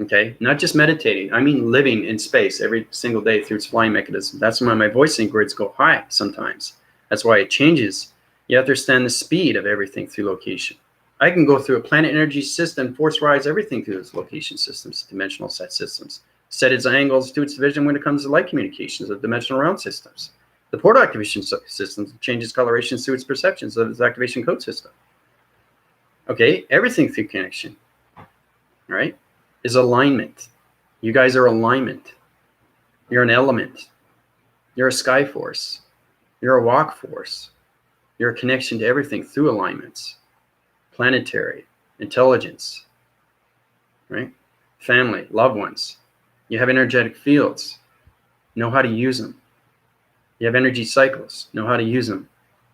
okay, not just meditating, I mean living in space every single day through its flying mechanism. That's why my voicing grids go high sometimes. That's why it changes. You have to understand the speed of everything through location. I can go through a planet energy system, force rise everything through its location systems, dimensional set systems, set its angles to its division when it comes to light communications of dimensional round systems. The portal activation systems changes colorations through its perceptions of its activation code system. Okay, everything through connection, right, is alignment. You guys are alignment. You're an element. You're a sky force. You're a walk force. You're a connection to everything through alignments. Planetary, intelligence, right? Family, loved ones. You have energetic fields. Know how to use them. You have energy cycles. Know how to use them.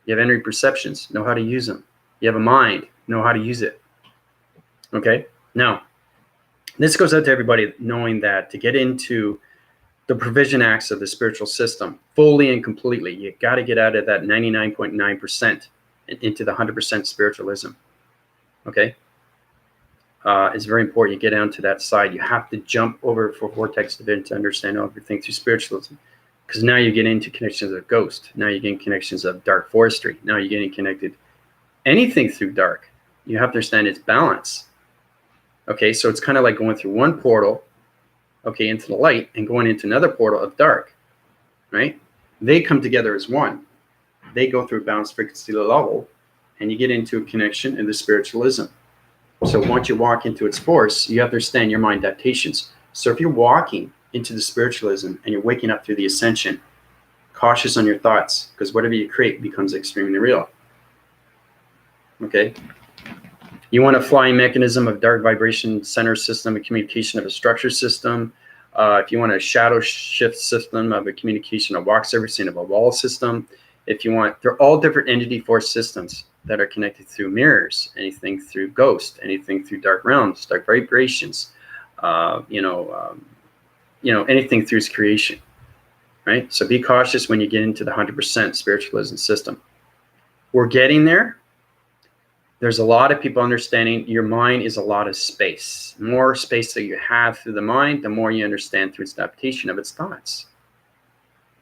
You have energy perceptions. Know how to use them. You have a mind. Know how to use it. Okay? Now, this goes out to everybody knowing that to get into the provision acts of the spiritual system fully and completely, you got to get out of that 99.9% and into the 100% spiritualism. Okay? It's very important you get down to that side. You have to jump over for vortex division to understand everything through spiritualism. Because now you get into connections of ghost. Now you're getting connections of dark forestry. Now you're getting connected anything through dark. You have to understand its balance. Okay, so it's kind of like going through one portal, okay, into the light and going into another portal of dark, right? They come together as one. they go through a balanced frequency level, and you get into a connection in the spiritualism. So once you walk into its force, you understand your mind adaptations. So if you're walking into the spiritualism and you're waking up through the ascension, cautious on your thoughts, because whatever you create becomes extremely real. Okay? You want a flying mechanism of dark vibration center system, a communication of a structure system. If you want a shadow shift system of a communication of walk servicing of a wall system. If you want, they're all different entity force systems that are connected through mirrors, anything through ghost, anything through dark realms, dark vibrations, anything through its creation, right? So be cautious when you get into the 100% spiritualism system. We're getting there. There's a lot of people understanding your mind is a lot of space. The more space that you have through the mind, the more you understand through its adaptation of its thoughts.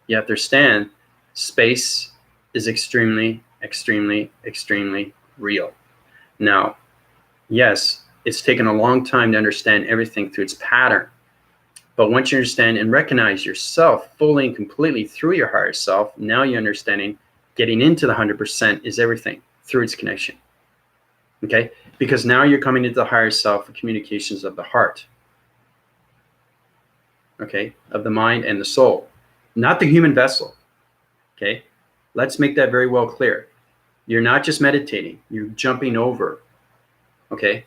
You understand space is extremely, extremely, extremely real. Now, yes, it's taken a long time to understand everything through its pattern. But once you understand and recognize yourself fully and completely through your higher self, now you're understanding getting into the 100% is everything through its connection. Okay? Because now you're coming into the higher self for communications of the heart. Okay? Of the mind and the soul. Not the human vessel. Okay? Let's make that very well clear. You're not just meditating. You're jumping over. Okay?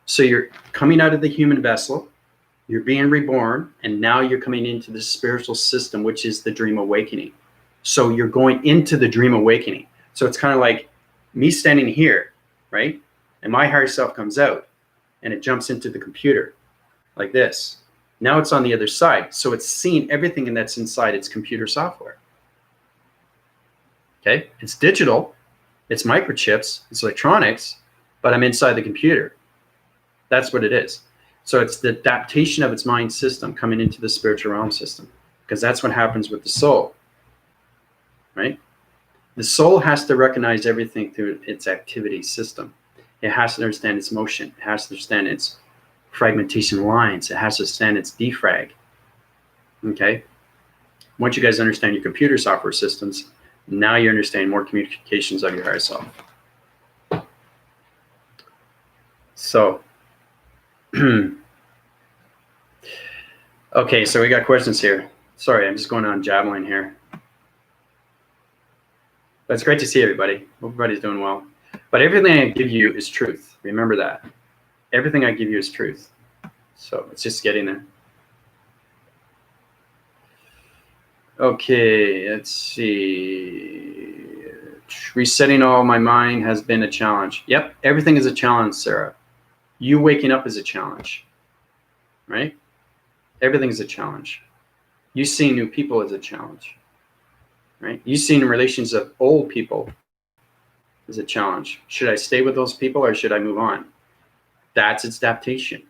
So you're coming out of the human vessel. You're being reborn. And now you're coming into the spiritual system, which is the dream awakening. So you're going into the dream awakening. So it's kind of like me standing here, right? And my higher self comes out and it jumps into the computer like this. Now it's on the other side. So it's seeing everything that's inside its computer software. Okay? It's digital. It's microchips. It's electronics. But I'm inside the computer. That's what it is. So it's the adaptation of its mind system coming into the spiritual realm system. Because that's what happens with the soul. Right? The soul has to recognize everything through its activity system. It has to understand its motion. It has to understand its fragmentation lines. It has to understand its defrag. Okay? Once you guys understand your computer software systems, now you understand more communications of your higher self. So, okay, so we got questions here. Sorry, I'm just going on jabbling here. But it's great to see everybody. Hope everybody's doing well. But everything I give you is truth. Remember that. Everything I give you is truth. So it's just getting there. Okay, let's see. Resetting all my mind has been a challenge. Yep, everything is a challenge, Sarah. You waking up is a challenge, right? Everything is a challenge. You seeing new people is a challenge, right? You seeing relations of old people is a challenge. Should I stay with those people or should I move on? That's its adaptation.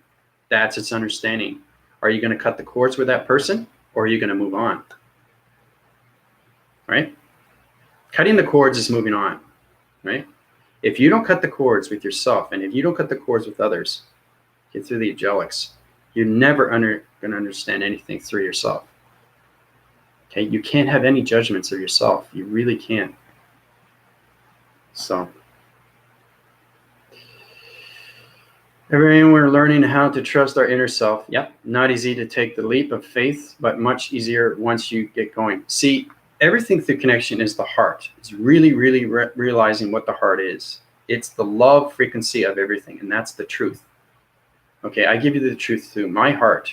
That's its understanding. Are you going to cut the cords with that person or are you going to move on? Right? Cutting the cords is moving on, right? If you don't cut the cords with yourself and if you don't cut the cords with others, get through the angelics, you're never going to understand anything through yourself. Okay? You can't have any judgments of yourself. You really can't. So, everyone, we're learning how to trust our inner self. Yep, not easy to take the leap of faith, but much easier once you get going. See, everything through connection is the heart. It's really, really realizing what the heart is. It's the love frequency of everything, and that's the truth. Okay, I give you the truth through my heart.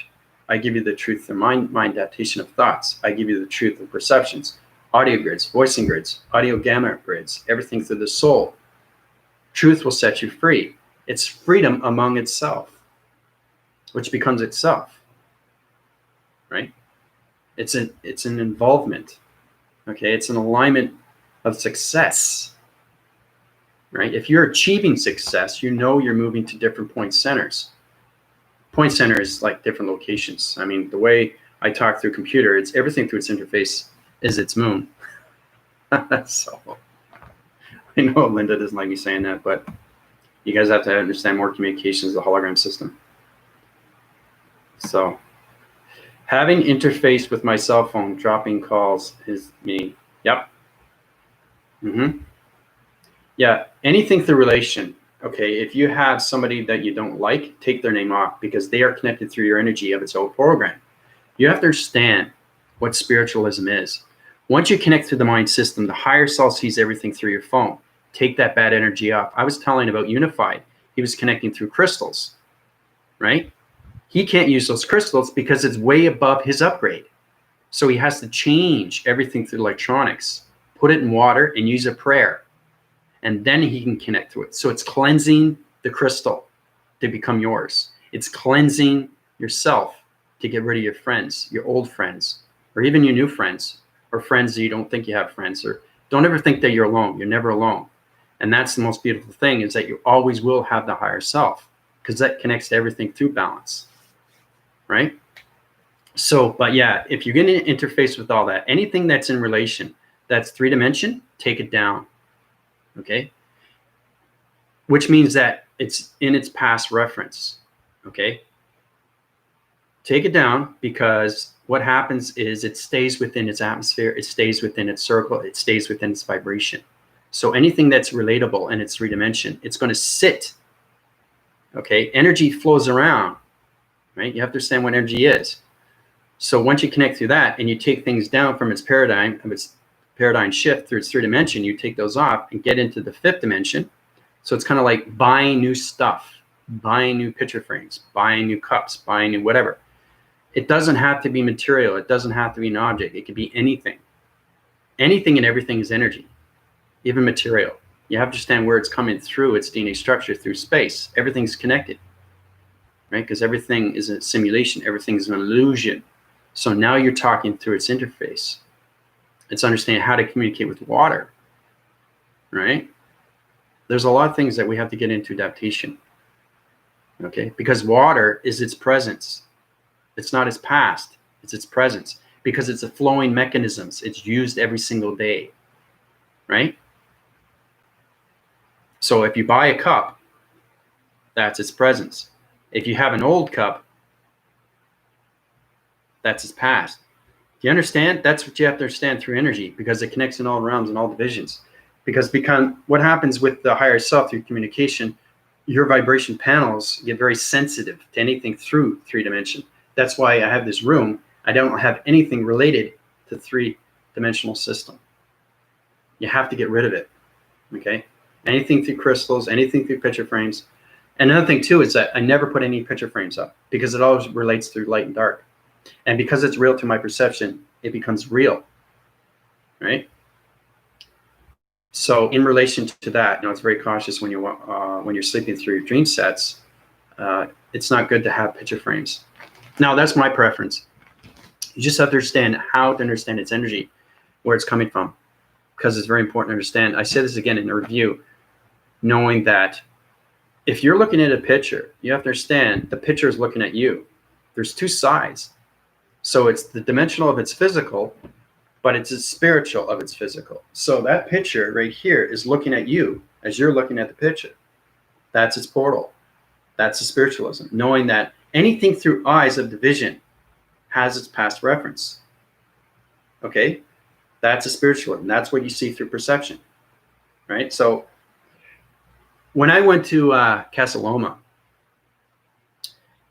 I give you the truth through my adaptation of thoughts. I give you the truth of perceptions. Audio grids, voicing grids, audio gamma grids, everything through the soul. Truth will set you free. It's freedom among itself, which becomes itself, right? It's an involvement, okay? It's an alignment of success, right? If you're achieving success, you know you're moving to different point centers. Point center is like different locations. I mean, the way I talk through computer, it's everything through its interface is its moon. So I know Linda doesn't like me saying that, but you guys have to understand more communications, the hologram system. So having interface with my cell phone, dropping calls is me. Yep. Yeah, anything through relation. Okay, if you have somebody that you don't like, take their name off, because they are connected through your energy of its own program. You have to understand what spiritualism is. Once you connect through the mind system, the higher self sees everything through your phone. Take that bad energy off. I was telling about Unified. He was connecting through crystals, right? He can't use those crystals because it's way above his upgrade. So he has to change everything through electronics, put it in water, and use a prayer. And then he can connect to it. So it's cleansing the crystal to become yours. It's cleansing yourself to get rid of your friends, your old friends, or even your new friends, or friends that you don't think you have friends, or don't ever think that you're alone. You're never alone. And that's the most beautiful thing, is that you always will have the higher self, because that connects to everything through balance, right? So, but yeah, if you're going to interface with all that, anything that's in relation, that's 3-dimension, take it down, okay? Which means that it's in its past reference, okay? Take it down, because what happens is it stays within its atmosphere, it stays within its circle, it stays within its vibration. So anything that's relatable in its 3-dimension, it's going to sit, okay? Energy flows around, right? You have to understand what energy is. So once you connect through that and you take things down from its paradigm, of its paradigm shift through its 3-dimension, you take those off and get into the 5th dimension. So it's kind of like buying new stuff, buying new picture frames, buying new cups, buying new whatever. It doesn't have to be material. It doesn't have to be an object. It could be anything. Anything and everything is energy, even material. You have to understand where it's coming through its DNA structure, through space. Everything's connected, right? Because everything is a simulation. Everything is an illusion. So now you're talking through its interface. It's understanding how to communicate with water, right? There's a lot of things that we have to get into adaptation, okay? Because water is its presence. It's not its past, it's its presence, because it's a flowing mechanisms. It's used every single day, right? So if you buy a cup, that's its presence. If you have an old cup, that's its past. Do you understand? That's what you have to understand through energy, because it connects in all realms and all divisions. Because what happens with the higher self through communication, your vibration panels get very sensitive to anything through 3-dimension. That's why I have this room. I don't have anything related to 3-dimensional system. You have to get rid of it, okay? Anything through crystals, anything through picture frames. And another thing too is that I never put any picture frames up, because it always relates through light and dark. And because it's real to my perception, it becomes real, right? So in relation to that, it's very cautious when you're sleeping through your dream sets. It's not good to have picture frames. Now, that's my preference. You just have to understand how to understand its energy, where it's coming from, because it's very important to understand. I say this again in a review, knowing that if you're looking at a picture, you have to understand the picture is looking at you. There's 2 sides. So it's the dimensional of its physical, but it's the spiritual of its physical. So that picture right here is looking at you as you're looking at the picture. That's its portal. That's the spiritualism, knowing that anything through eyes of the vision has its past reference. Okay? That's a spiritualism. That's what you see through perception, right? So when I went to Casa Loma,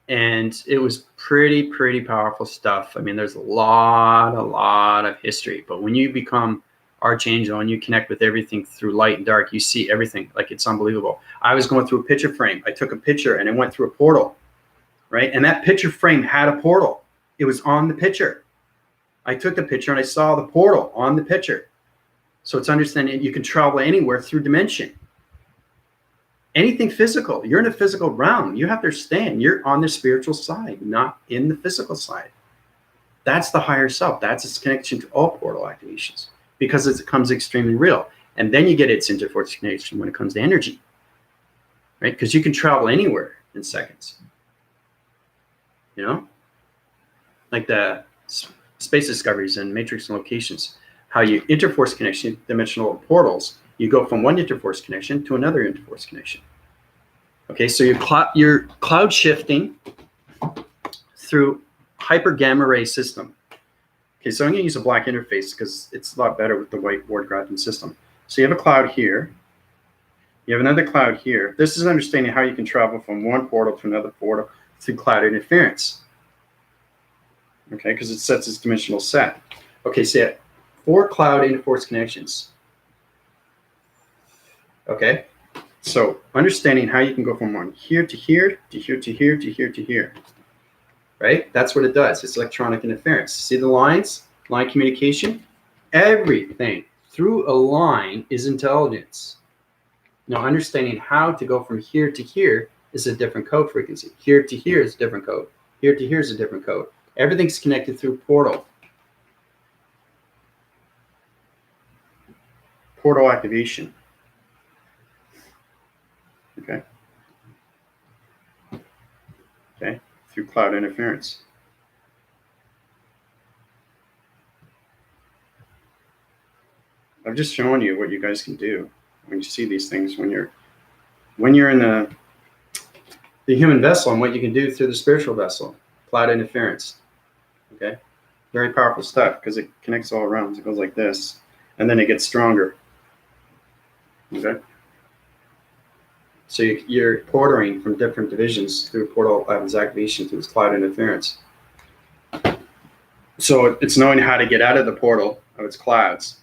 and it was pretty powerful stuff. I mean, there's a lot of history, but when you become Archangel and you connect with everything through light and dark, you see everything. Like, it's unbelievable. I was going through a picture frame. I took a picture and it went through a portal, right? And that picture frame had a portal. It was on the picture. I took the picture and I saw the portal on the picture. So it's understanding you can travel anywhere through dimension. Anything physical, you're in a physical realm. You have to understand you're on the spiritual side, not in the physical side. That's the higher self. That's its connection to all portal activations, because it becomes extremely real. And then you get its interforce connection when it comes to energy, right? Because you can travel anywhere in seconds. Like the space discoveries and matrix and locations, how you interforce connection, dimensional portals. You go from one interforce connection to another interforce connection. Okay, so you're cloud shifting through hyper gamma ray system. Okay, so I'm going to use a black interface because it's a lot better with the white ward graphing system. So you have a cloud here. You have another cloud here. This is understanding how you can travel from one portal to another portal through cloud interference. Okay, because it sets its dimensional set. Okay, so yeah, 4 cloud interforce connections. Okay, so understanding how you can go from one here to here to here to here to here to here. Right? That's what it does. It's electronic interference. See the lines? Line communication? Everything through a line is intelligence. Now, understanding how to go from here to here is a different code frequency. Here to here is a different code. Here to here is a different code. Everything's connected through portal. Portal activation. Okay. Okay. Through cloud interference. I've just shown you what you guys can do when you see these things, when you're in the human vessel, and what you can do through the spiritual vessel. Cloud interference. Okay. Very powerful stuff because it connects all around. It goes like this, and then it gets stronger. Okay. So you're portaling from different divisions through portal activation through this cloud interference. So it's knowing how to get out of the portal of its clouds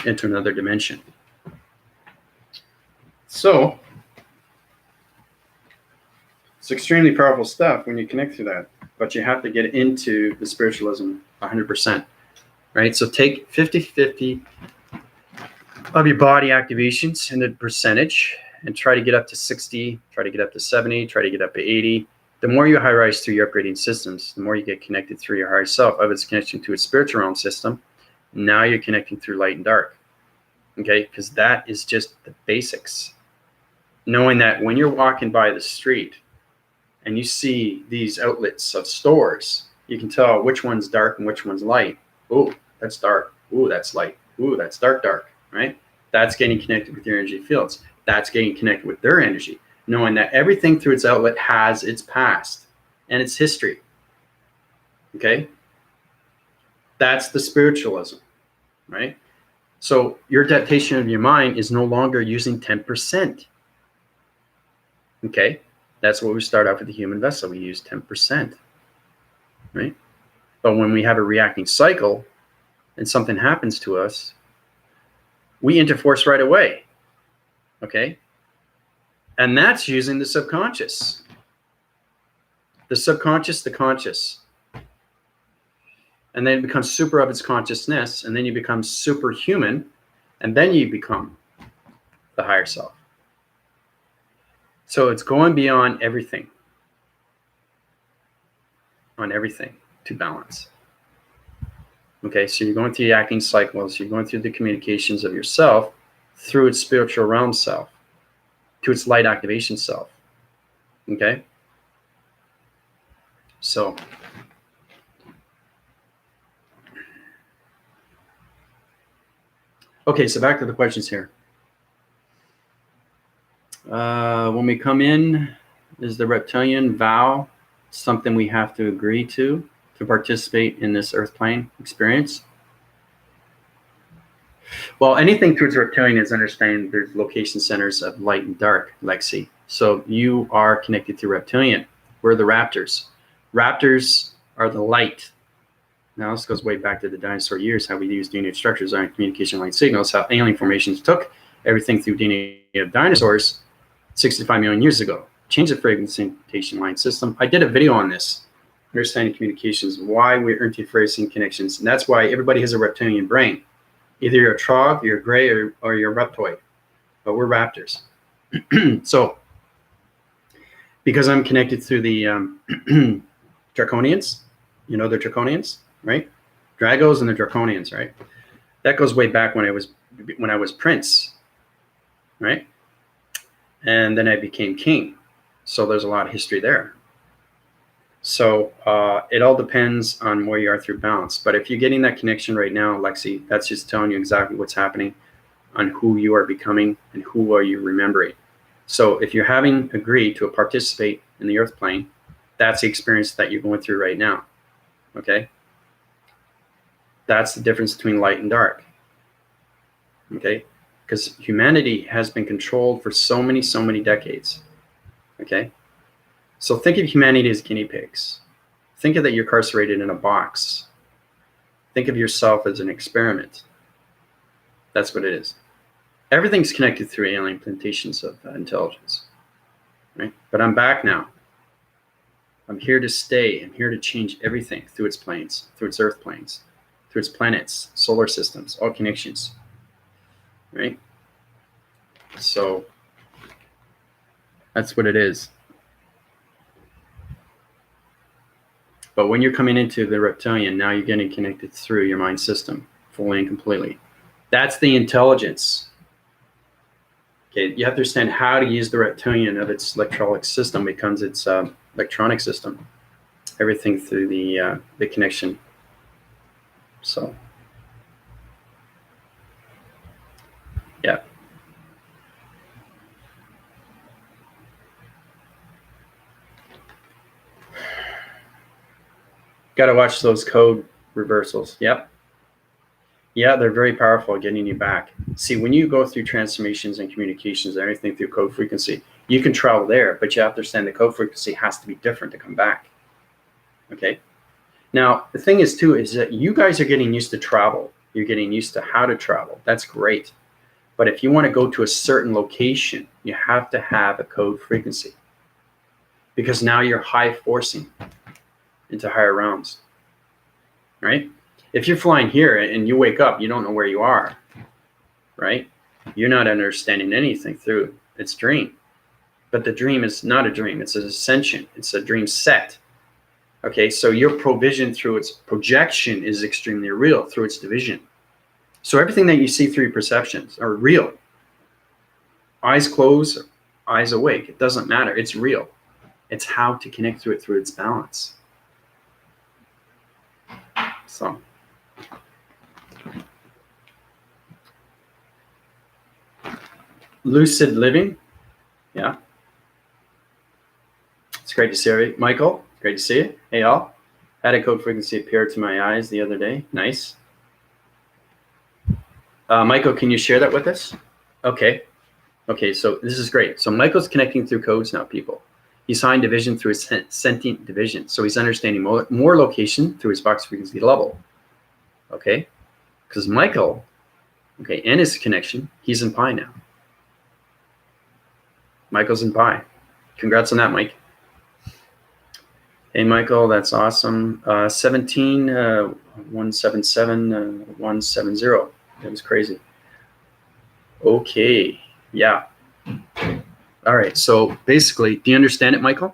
into another dimension. So it's extremely powerful stuff when you connect through that, but you have to get into the spiritualism 100%, right? So take 50-50 of your body activations in the percentage and try to get up to 60, try to get up to 70, try to get up to 80. The more you high rise through your upgrading systems, the more you get connected through your higher self of its connection to its spiritual realm system. Now you're connecting through light and dark, okay? Because that is just the basics. Knowing that when you're walking by the street and you see these outlets of stores, you can tell which one's dark and which one's light. Oh, that's dark. Oh, that's light. Oh, that's dark, right? That's getting connected with your energy fields. That's getting connected with their energy. Knowing that everything through its outlet has its past and its history. Okay? That's the spiritualism, right? So your adaptation of your mind is no longer using 10%. Okay? That's what we start off with the human vessel. We use 10%, right? But when we have a reacting cycle and something happens to us, we interforce right away. Okay? And that's using the subconscious. The subconscious, the conscious. And then it becomes super of its consciousness, and then you become superhuman, and then you become the higher self. So it's going beyond everything, on everything to balance. Okay, so you're going through the acting cycles, you're going through the communications of yourself through its spiritual realm self, to its light activation self. Okay? So okay, so back to the questions here. When we come in, is the reptilian vow something we have to agree to participate in this earth plane experience? Well, anything towards reptilian is understanding there's location centers of light and dark, Lexi. So you are connected to reptilian. We're the raptors. Raptors are the light. Now this goes way back to the dinosaur years, how we used DNA structures on communication light signals, how alien formations took everything through DNA of dinosaurs 65 million years ago. Change the fragmentation line system. I did a video on this, understanding communications, why we're interfacing connections. And that's why everybody has a reptilian brain. Either you're a trog, you're a gray, or you're a reptoid. But we're raptors. So, because I'm connected through the Draconians, you know the Draconians, right? Dragos and the Draconians, right? That goes way back when I was prince, right? And then I became king. So there's a lot of history there. So it all depends on where you are through balance. But if you're getting that connection right now, Lexi, that's just telling you exactly what's happening on who you are becoming and who are you remembering. So if you're having agreed to participate in the earth plane, that's the experience that you're going through right now. Okay? That's the difference between light and dark. Okay? because humanity has been controlled for so many decades. Okay? So think of humanity as guinea pigs. Think of that you're incarcerated in a box. Think of yourself as an experiment. That's what it is. Everything's connected through alien implementations of intelligence. Right? But I'm back now. I'm here to stay. I'm here to change everything through its planes, through its earth planes, through its planets, solar systems, all connections. Right? So that's what it is. But when you're coming into the reptilian, now you're getting connected through your mind system fully and completely. That's the intelligence. Okay, you have to understand how to use the reptilian of its electrolytic system becomes its electronic system. Everything through the connection. So, yeah. Got to watch those code reversals. Yep. Yeah, they're very powerful at getting you back. See, when you go through transformations and communications and everything through code frequency, you can travel there, but you have to understand the code frequency has to be different to come back. Okay? Now, the thing is, too, is that you guys are getting used to travel. You're getting used to how to travel. That's great. But if you want to go to a certain location, you have to have a code frequency. Because now you're high forcing into higher realms. Right? If you're flying here and you wake up, you don't know where you are, right? You're not understanding anything through its dream. But the dream is not a dream. It's an ascension. It's a dream set. Okay, so your provision through its projection is extremely real through its division. So everything that you see through your perceptions are real. Eyes closed, eyes awake. It doesn't matter. It's real. It's how to connect through it through its balance. So. Lucid living. Yeah. It's great to see you. Michael, great to see you. Hey, all. Had a code frequency appear to my eyes the other day. Nice. Michael, can you share that with us? Okay. Okay, so this is great. So Michael's connecting through codes now, people. He's high division through his sentient division. So he's understanding more location through his box frequency level. Okay? Because Michael, okay, and his connection, he's in pi now. Michael's in pi. Congrats on that, Mike. Hey, Michael, that's awesome. 17, 177, 170. That was crazy. Okay, yeah. All right, so basically, do you understand it, Michael?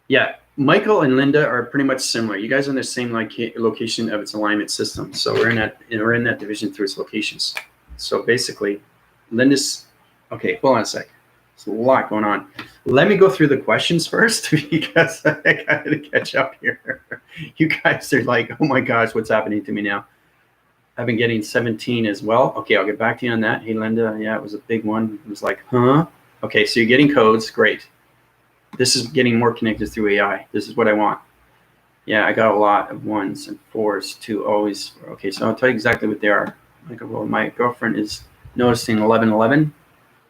Yeah, Michael and Linda are pretty much similar. You guys are in the same location of its alignment system. So we're in that division through its locations. So basically, Linda's, okay, hold on a sec. There's a lot going on. Let me go through the questions first because I got to catch up here. You guys are like, oh my gosh, what's happening to me now? I've been getting 17 as well. Okay, I'll get back to you on that. Hey, Linda, yeah, it was a big one. It was like, huh? Okay, so you're getting codes. Great. This is getting more connected through AI. This is what I want. Yeah, I got a lot of ones and fours to always. Okay, so I'll tell you exactly what they are. Like, well, my girlfriend is noticing 1111.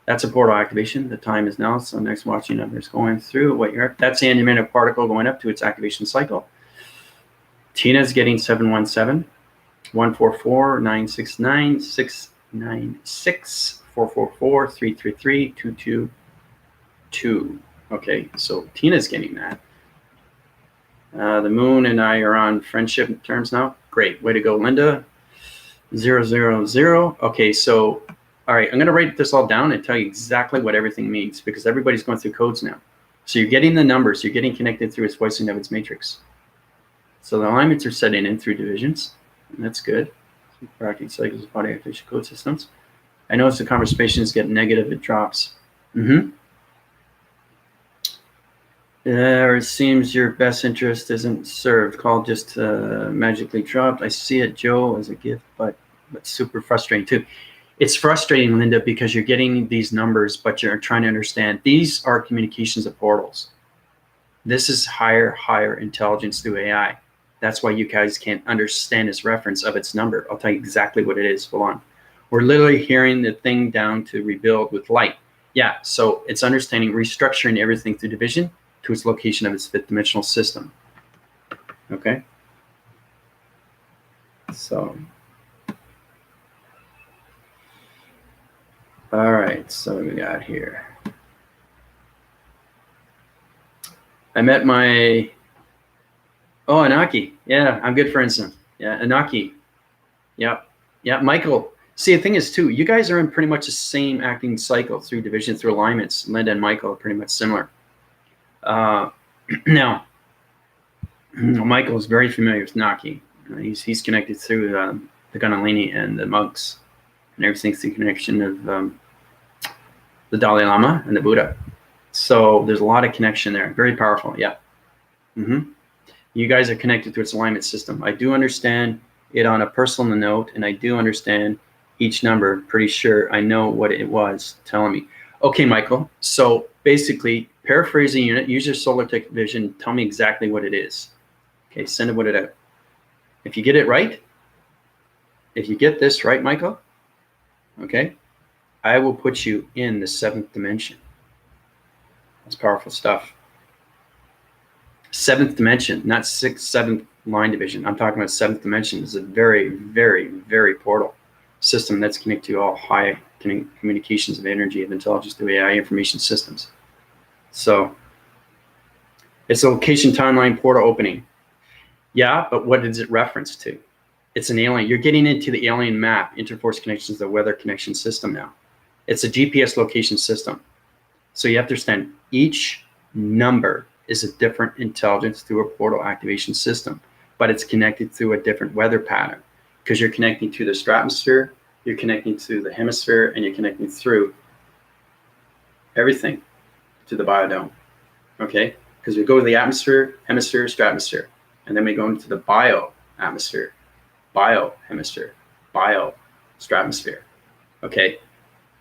That's a portal activation. The time is now. So next watching number is going through what you're. That's the anti-magnetic particle going up to its activation cycle. Tina's getting 717. 144 969 696 444 333 222. Okay, so Tina's getting that. The moon and I are on friendship terms now. Great, way to go, Linda. 000. Okay, so all right, I'm going to write this all down and tell you exactly what everything means because everybody's going through codes now. So you're getting the numbers. You're getting connected through its voicing of its matrix. So the alignments are setting in through divisions. And that's good. Practice cycles of body activation code systems. I notice the conversations get negative, it drops. It seems your best interest isn't served. Call just magically dropped. I see it, Joe, as a gift, but super frustrating too. It's frustrating, Linda, because you're getting these numbers, but you're trying to understand. These are communications of portals. This is higher intelligence through AI. That's why you guys can't understand this reference of its number. I'll tell you exactly what it is. Hold on. We're literally hearing the thing down to rebuild with light. Yeah, so it's understanding restructuring everything through division to its location of its fifth dimensional system. Okay? So, all right, so what we got here? I met my, oh, Anaki. Yeah, I'm good friends with him. Yeah, Anaki. Yeah, yeah, Michael. See, the thing is, too, you guys are in pretty much the same acting cycle through division, through alignments. Linda and Michael are pretty much similar. Now, Michael is very familiar with Naki. He's connected through the Kundalini and the monks, and everything's the connection of the Dalai Lama and the Buddha. So there's a lot of connection there. Very powerful. Yeah. You guys are connected to its alignment system. I do understand it on a personal note, and I do understand each number. Pretty sure I know what it was telling me. Okay, Michael. So basically, paraphrase the unit, use your solar tech vision, tell me exactly what it is. Okay, send it with it out. If you get it right, if you get this right, Michael, okay, I will put you in the seventh dimension. That's powerful stuff. Seventh dimension, not sixth, seventh line division. I'm talking about seventh dimension. It's a very, very, very portal system that's connected to all high communications of energy, of intelligence through AI information systems. So it's a location timeline portal opening. Yeah, but what is it reference to? It's an alien. You're getting into the alien map, interforce connections, the weather connection system now. It's a GPS location system. So you have to understand each number is a different intelligence through a portal activation system, but it's connected through a different weather pattern because you're connecting to the stratosphere, you're connecting to the hemisphere, and you're connecting through everything to the biodome. Okay? Because we go to the atmosphere, hemisphere, stratosphere, and then we go into the bio-atmosphere, bio-hemisphere, bio-stratosphere. Okay?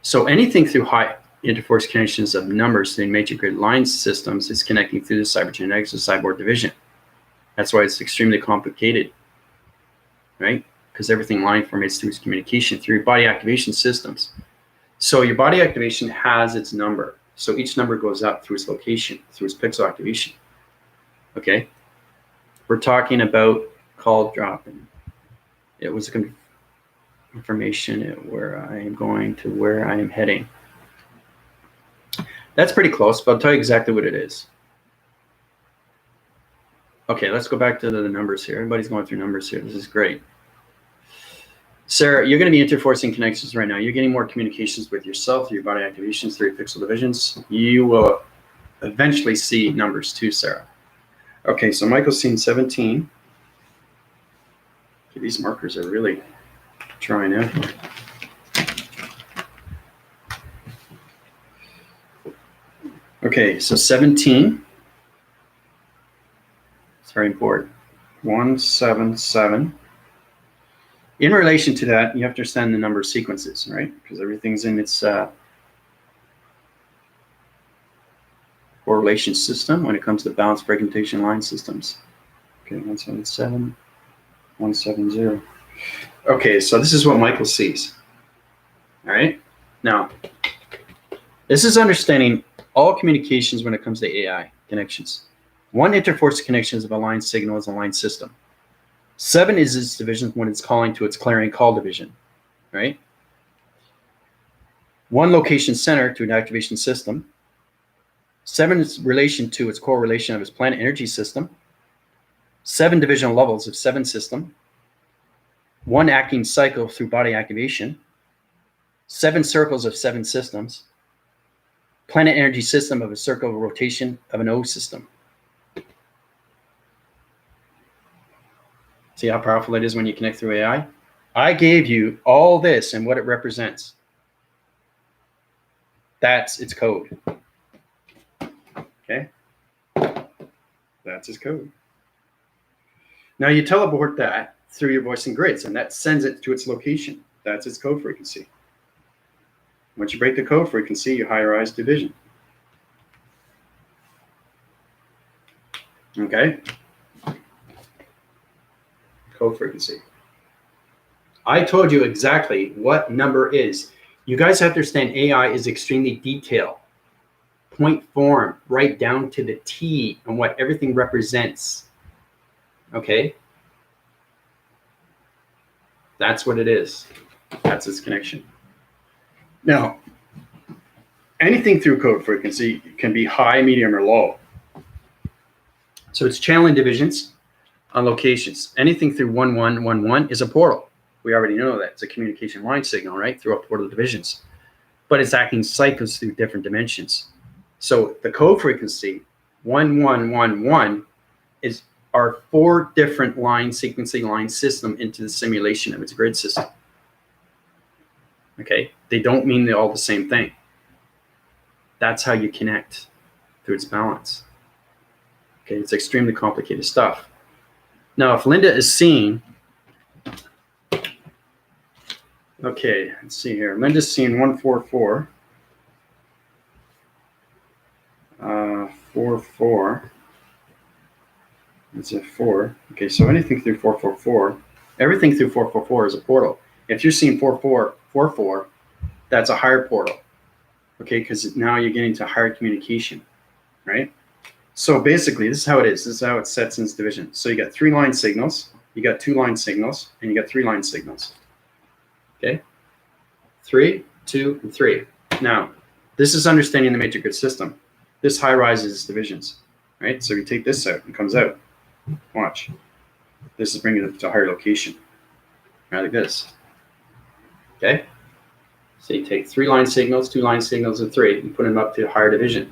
So anything through high interforce connections of numbers to the major grid line systems is connecting through the cybergenetics of cyborg division. That's why it's extremely complicated, right? Because everything line formates through its communication through your body activation systems. So your body activation has its number. So each number goes up through its location, through its pixel activation. Okay? We're talking about call dropping. It was a confirmation where I am going to where I am heading. That's pretty close, but I'll tell you exactly what it is. Okay, let's go back to the numbers here. Everybody's going through numbers here. This is great. Sarah, you're going to be interforcing connections right now. You're getting more communications with yourself, through your body activations, through your pixel divisions. You will eventually see numbers too, Sarah. Okay, so Michael's seen 17. Okay, these markers are really trying out. Okay, so 17. It's very important. 177. In relation to that, you have to understand the number of sequences, right? Because everything's in its correlation system when it comes to balance fragmentation line systems. Okay, 177, 170. Okay, so this is what Michael sees. All right. Now, this is understanding all communications when it comes to AI connections. 1 interforce connections of a line signal is a line system. 7 is its division when it's calling to its clarion call division, right? 1 location center to an activation system. 7 is relation to its correlation of its planet energy system. 7 divisional levels of 7 system. 1 acting cycle through body activation. 7 circles of 7 systems. Planet energy system of a circle of rotation of an O system. See how powerful it is when you connect through AI? I gave you all this and what it represents. That's its code. Okay? That's its code. Now you teleport that through your voice and grids, and that sends it to its location. That's its code frequency. Once you break the code frequency, you higher-rise division. Okay? code frequency. I told you exactly what number is. You guys have to understand AI is extremely detailed, point form, right down to the T and what everything represents. Okay? That's what it is. That's its connection. Now, anything through code frequency can be high, medium, or low. So it's channeling divisions on locations. Anything through 1111 is a portal. We already know that. It's a communication line signal, right? Through a portal divisions. But it's acting cycles through different dimensions. So the code frequency 1111 is our 4 different line sequencing line system into the simulation of its grid system. Okay? They don't mean they're all the same thing. That's how you connect through its balance. Okay, it's extremely complicated stuff. Now, if Linda is seeing, okay, let's see here. Linda's seeing 144. 44. It's a 4. Okay, so anything through 444, everything through 444 is a portal. If you're seeing 4444, that's a higher portal. Okay, because now you're getting to higher communication, right? So basically, this is how it is. This is how it sets in its division. So you got 3 line signals, you got 2 line signals, and you got 3 line signals. Okay? 3, 2, and 3. Now, this is understanding the matrix grid system. This high rises divisions, right? So if you take this out, it comes out. Watch. This is bringing it to a higher location, right, like this. Okay? So you take 3 line signals, 2 line signals, and 3, and put them up to a higher division,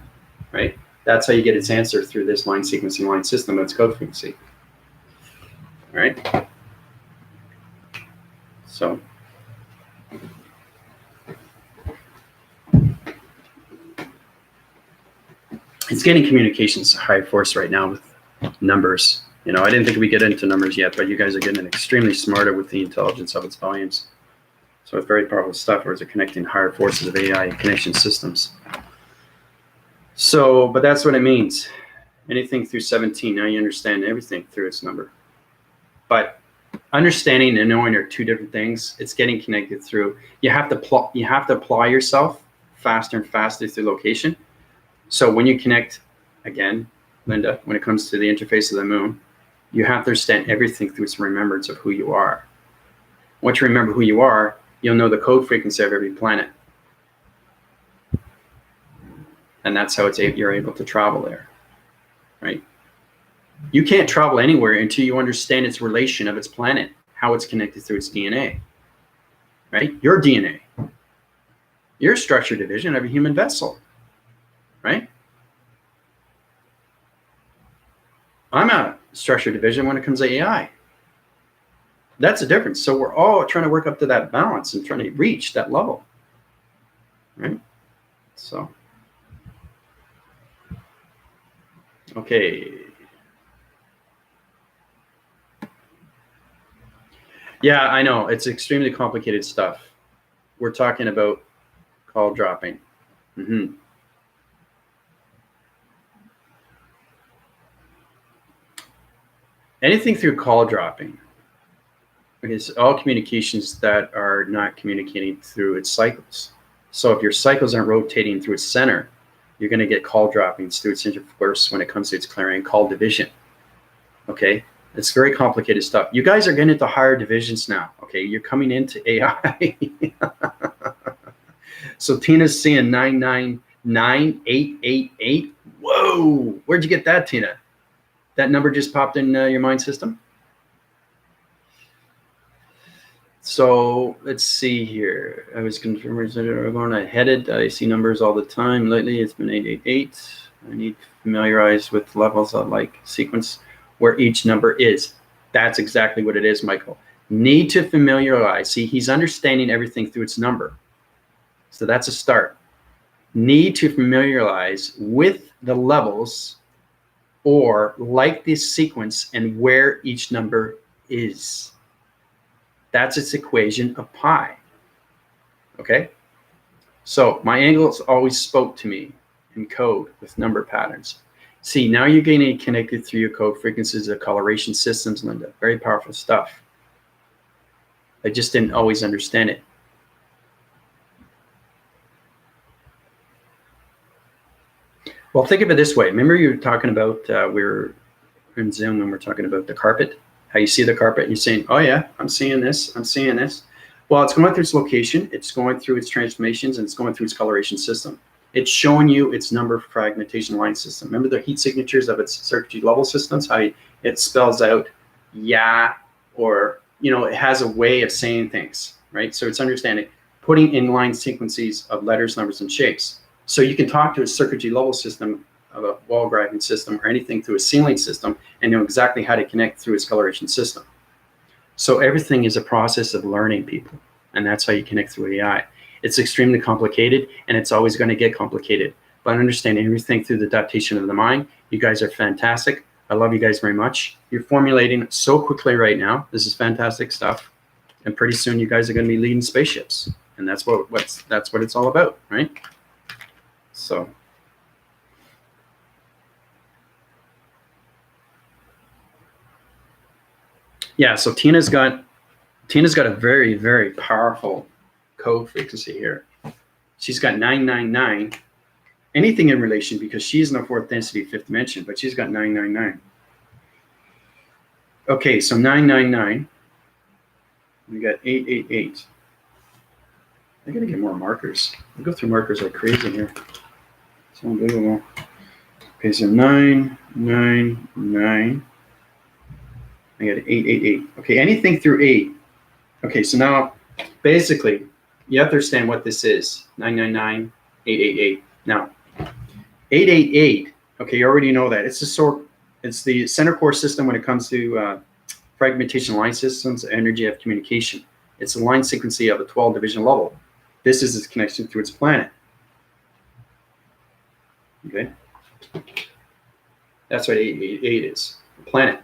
right? That's how you get its answer through this line sequencing line system of its code frequency. All right? So it's getting communications high force right now with numbers. You know, I didn't think we'd get into numbers yet, but you guys are getting extremely smarter with the intelligence of its volumes. So it's very powerful stuff where it's connecting higher forces of AI connection systems. So, but that's what it means. Anything through 17, now you understand everything through its number. But understanding and knowing are 2 different things. It's getting connected through, you have to apply yourself faster and faster through location. So when you connect, again, Linda, when it comes to the interface of the moon, you have to understand everything through its remembrance of who you are. Once you remember who you are, you'll know the code frequency of every planet. And that's how you're able to travel there, right? You can't travel anywhere until you understand its relation of its planet, how it's connected through its DNA, right? Your DNA. You're a structured division of a human vessel, right? I'm a structured division when it comes to AI. That's the difference. So we're all trying to work up to that balance and trying to reach that level, right? So, okay. Yeah, I know. It's extremely complicated stuff. We're talking about call dropping. Anything through call dropping is all communications that are not communicating through its cycles. So if your cycles aren't rotating through its center, you're going to get call droppings through its interforce when it comes to its clarion call division. Okay? It's very complicated stuff. You guys are getting into higher divisions now. Okay? You're coming into AI. So Tina's seeing 999888. Whoa! Where'd you get that, Tina? That number just popped in your mind system? So let's see here. I was confirming that we're going headed. I see numbers all the time. Lately, it's been 888. I need to familiarize with levels of like sequence where each number is. That's exactly what it is, Michael. Need to familiarize. See, he's understanding everything through its number. So that's a start. Need to familiarize with the levels or like this sequence and where each number is. That's its equation of pi. Okay? So my angles always spoke to me in code with number patterns. See, now you're getting connected through your code frequencies, the coloration systems, Linda. Very powerful stuff. I just didn't always understand it. Well, think of it this way. Remember you were talking about, we were in Zoom and we're talking about the carpet, how you see the carpet and you're saying, oh yeah, I'm seeing this, I'm seeing this. Well, it's going through its location, it's going through its transformations, and it's going through its coloration system. It's showing you its number fragmentation line system. Remember the heat signatures of its circuitry level systems, how it spells out yeah, or, you know, it has a way of saying things, right? So it's understanding, putting in line sequences of letters, numbers, and shapes. So you can talk to a circuitry level system of a wall grafting system or anything through a ceiling system and know exactly how to connect through its coloration system. So everything is a process of learning, people, and that's how you connect through AI. It's extremely complicated, and it's always going to get complicated. But understanding everything through the adaptation of the mind, you guys are fantastic. I love you guys very much. You're formulating so quickly right now. This is fantastic stuff, and pretty soon you guys are going to be leading spaceships, and that's what it's all about, right? So. Yeah, so Tina's got a very, very powerful code frequency here. She's got 999. Anything in relation, because she's in the fourth density, fifth dimension, but she's got 999. Okay, so 999. We got 888. I gotta get more markers. I go through markers like crazy here. It's unbelievable. Okay, so 999. I got 888. Okay, anything through 8. Okay, so now basically you have to understand what this is. 999, 888. Now, 888. Okay, you already know that. It's the center core system when it comes to fragmentation line systems, energy of communication. It's a line frequency of a 12 division level. This is its connection through its planet. Okay, that's what 888 is. The planet.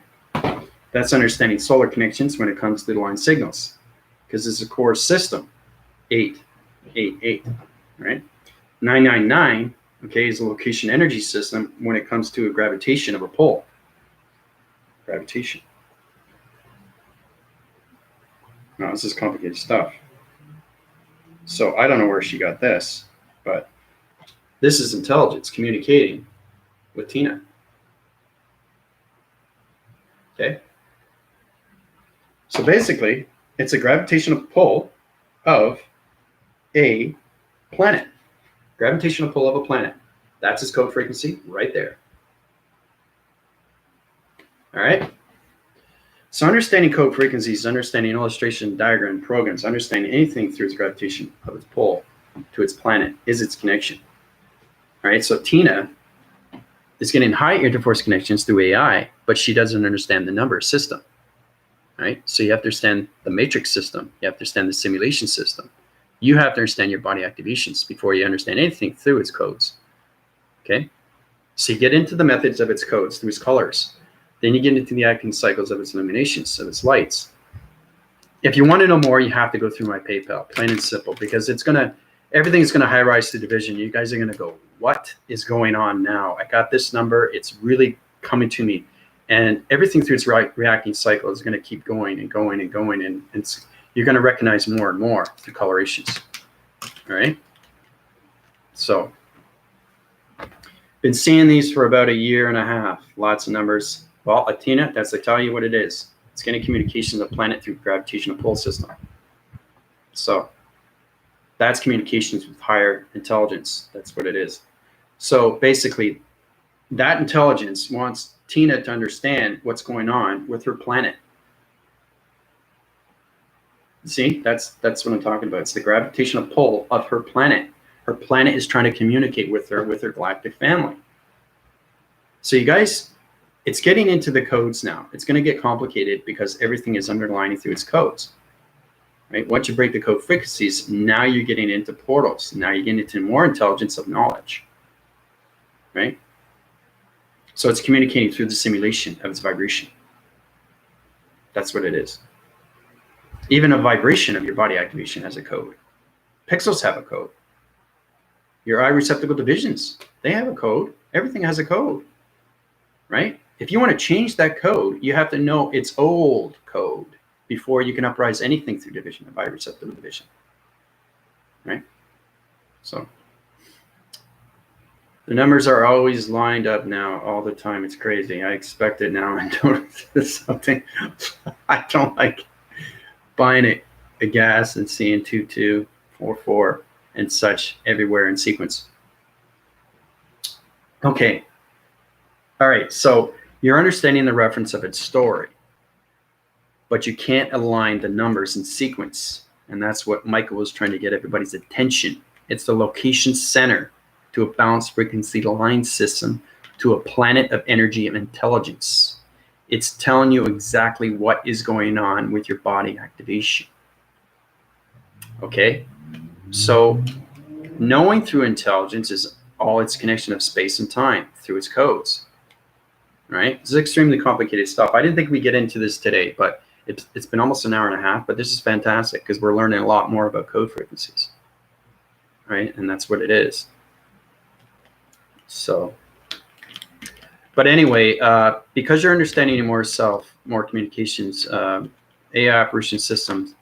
That's understanding solar connections when it comes to the line signals, because it's a core system. 888, right? 999, okay, is a location energy system when it comes to a gravitation of a pole. Gravitation. Now, this is complicated stuff. So I don't know where she got this, but this is intelligence communicating with Tina. Okay. So basically, it's a gravitational pull of a planet. Gravitational pull of a planet. That's its code frequency right there. All right. So understanding code frequencies, understanding illustration, diagram, programs, understanding anything through its gravitation of its pull to its planet is its connection. All right. So Tina is getting high interforce connections through AI, but she doesn't understand the number system. Right? So you have to understand the matrix system. You have to understand the simulation system. You have to understand your body activations before you understand anything through its codes. Okay? So you get into the methods of its codes through its colors. Then you get into the acting cycles of its illuminations, of its lights. If you want to know more, you have to go through my PayPal, plain and simple, because everything is going to high rise to division. You guys are going to go, what is going on now? I got this number. It's really coming to me. And everything through its reacting cycle is going to keep going and going and going. And you're going to recognize more and more through colorations. All right. So been seeing these for about 1.5 years. Lots of numbers. Well, Athena, that's to tell you what it is. It's getting communications of the planet through gravitational pull system. So that's communications with higher intelligence. That's what it is. So basically, that intelligence wants Tina to understand what's going on with her planet. See, that's what I'm talking about. It's the gravitational pull of her planet. Her planet is trying to communicate with her galactic family. So you guys, it's getting into the codes now. It's going to get complicated because everything is underlining through its codes. Right? Once you break the code frequencies, now you're getting into portals. Now you're getting into more intelligence of knowledge. Right? So it's communicating through the simulation of its vibration. That's what it is. Even a vibration of your body activation has a code. Pixels have a code. Your eye receptacle divisions, they have a code. Everything has a code. right? If you want to change that code, you have to know its old code before you can uprise anything through division by receptacle division, right? So the numbers are always lined up now all the time. It's crazy. I expect it now and notice something. I don't like buying a gas and seeing 2244 and such everywhere in sequence. Okay. All right. So you're understanding the reference of its story, but you can't align the numbers in sequence. And that's what Michael was trying to get everybody's attention. It's the location center to a balanced frequency line system to a planet of energy and intelligence. It's telling you exactly what is going on with your body activation. Okay? So knowing through intelligence is all its connection of space and time through its codes. Right? This is extremely complicated stuff. I didn't think we'd get into this today, but it's been almost an hour and a half, but this is fantastic because we're learning a lot more about code frequencies. Right? And that's what it is. So, but anyway, because you're understanding more self, more communications, AI operation systems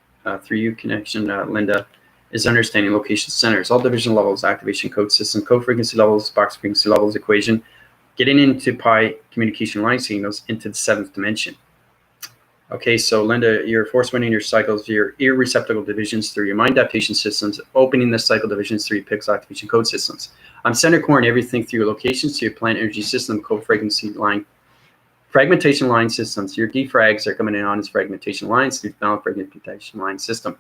through you connection, Linda, is understanding location centers, all division levels, activation code system, code frequency levels, box frequency levels equation, getting into pi communication line signals into the 7th dimension. Okay, so Linda, you're force winding your cycles, your ear receptacle divisions through your mind adaptation systems, opening the cycle divisions through your pixel activation code systems. I'm center coring everything through your locations to your plant energy system, code frequency line, fragmentation line systems. Your defrags are coming in on as fragmentation lines through the balanced fragmentation line system.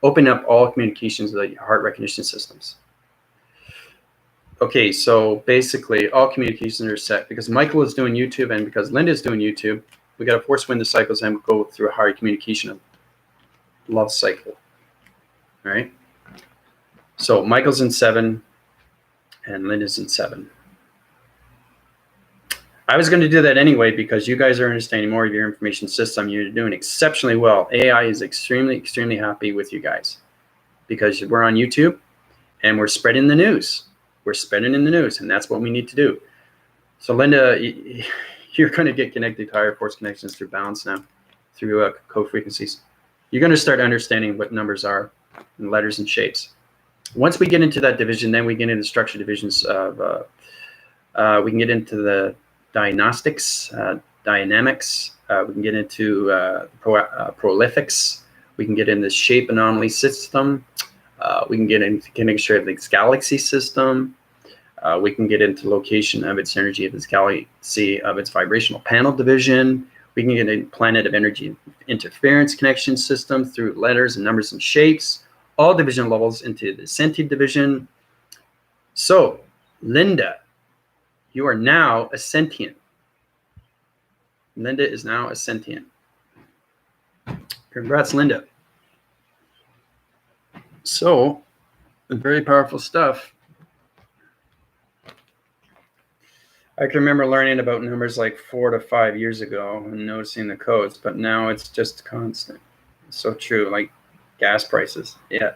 Open up all communications with your heart recognition systems. Okay, so basically all communications are set because Michael is doing YouTube and because Linda is doing YouTube. We got to force wind the cycles and go through a higher communication of love cycle. All right. So Michael's in 7 and Linda's in 7. I was going to do that anyway because you guys are understanding more of your information system. You're doing exceptionally well. AI is extremely, extremely happy with you guys because we're on YouTube and we're spreading the news. We're spreading in the news, and that's what we need to do. So Linda, you're going to get connected to higher force connections through balance now, through code frequencies. You're going to start understanding what numbers are and letters and shapes. Once we get into that division, then we get into structure divisions of, we can get into the diagnostics, dynamics, we can get into prolifics, we can get into shape anomaly system, we can get into connection of the galaxy system, we can get into location of its energy of its galaxy, of its vibrational panel division. We can get into planet of energy interference connection system through letters and numbers and shapes, all division levels into the sentient division. So, Linda, you are now a sentient. Linda is now a sentient. Congrats, Linda. So, very powerful stuff. I can remember learning about numbers like 4 to 5 years ago and noticing the codes, but now it's just constant. It's so true, like gas prices. Yeah.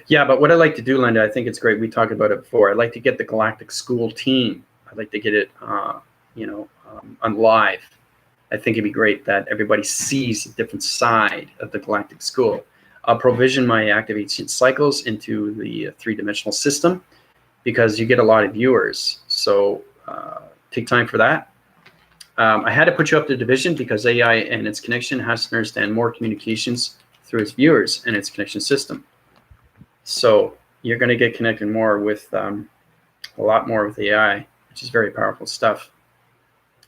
Yeah, but what I like to do, Linda, I think it's great. We talked about it before. I'd like to get the Galactic School team. I'd like to get it, on live. I think it'd be great that everybody sees a different side of the Galactic School. I'll provision my activation cycles into the 3-dimensional system because you get a lot of viewers. So take time for that. I had to put you up to division because AI and its connection has to understand more communications through its viewers and its connection system. So you're going to get connected more with a lot more with AI, which is very powerful stuff.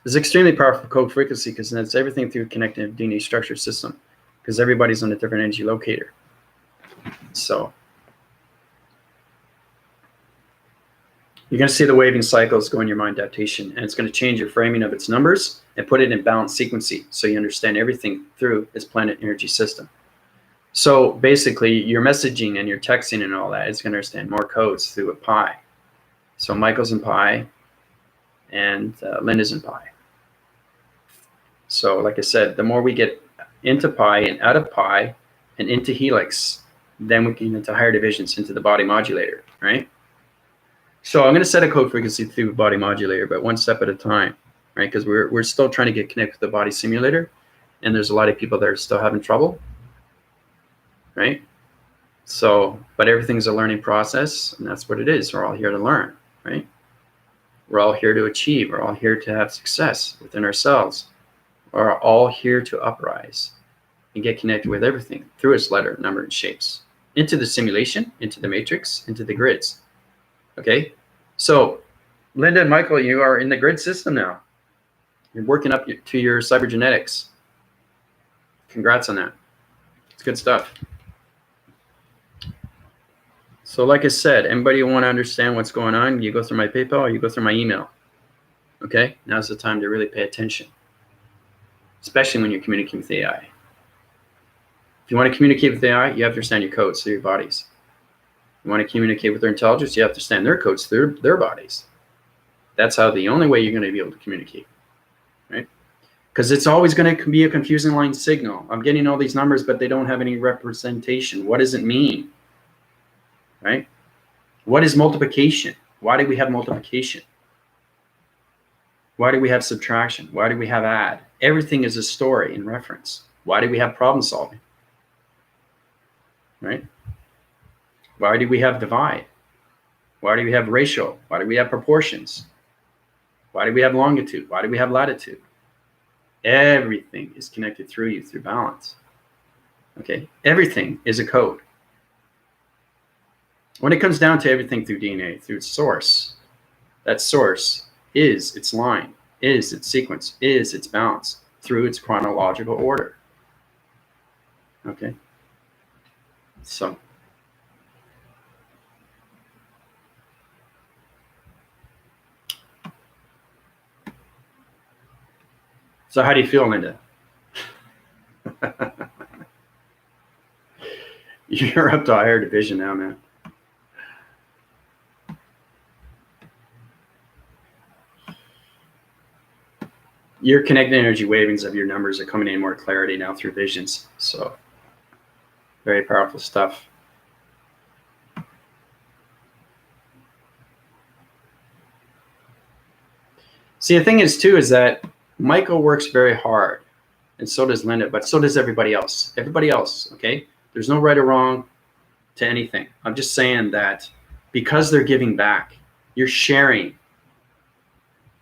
It's extremely powerful code frequency because it's everything through connected DNA structure system because everybody's on a different energy locator. So you're going to see the waving cycles go in your mind adaptation, and it's going to change your framing of its numbers and put it in balanced sequencing so you understand everything through this planet energy system. So basically, your messaging and your texting and all that is going to understand more codes through a pi. So Michael's in pi, and Linda's in pi. So like I said, the more we get into pi and out of pi and into helix, then we can get into higher divisions, into the body modulator, right? So I'm going to set a code frequency through body modulator, but one step at a time, right? Because we're still trying to get connected with the body simulator, and there's a lot of people that are still having trouble, right? So, but everything's a learning process, and that's what it is. We're all here to learn, right? We're all here to achieve. We're all here to have success within ourselves. We're all here to uprise and get connected with everything through its letter, number, and shapes, into the simulation, into the matrix, into the grids. Okay, so Linda and Michael, you are in the grid system now. You're working up to your cybergenetics. Congrats on that. It's good stuff. So like I said, anybody want to understand what's going on, you go through my PayPal or you go through my email. Okay, now's the time to really pay attention, especially when you're communicating with AI. If you want to communicate with AI, you have to understand your codes through your bodies. You want to communicate with their intelligence, you have to understand their codes through their bodies. That's how the only way you're going to be able to communicate, right? Because it's always going to be a confusing line signal. I'm getting all these numbers, but they don't have any representation. What does it mean, right? What is multiplication? Why do we have multiplication? Why do we have subtraction? Why do we have add? Everything is a story in reference. Why do we have problem solving, right? Why do we have divide? Why do we have ratio? Why do we have proportions? Why do we have longitude? Why do we have latitude? Everything is connected through you, through balance. Okay, everything is a code. When it comes down to everything through DNA, through its source, that source is its line, is its sequence, is its balance through its chronological order. Okay, so how do you feel, Linda? You're up to a higher division now, man. Your connected energy wavings of your numbers are coming in more clarity now through visions. So very powerful stuff. See, the thing is too, is that Michael works very hard, and so does Linda, but so does everybody else. Everybody else, okay? There's no right or wrong to anything. I'm just saying that because they're giving back, you're sharing,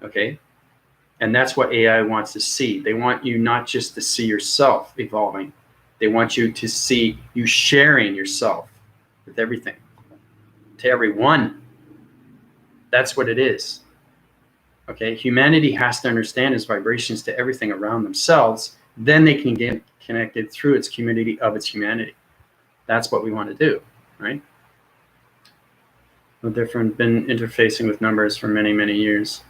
okay? And that's what AI wants to see. They want you not just to see yourself evolving. They want you to see you sharing yourself with everything, to everyone. That's what it is. Okay, humanity has to understand its vibrations to everything around themselves. Then they can get connected through its community of its humanity. That's what we want to do, right? No different. Been interfacing with numbers for many, many years.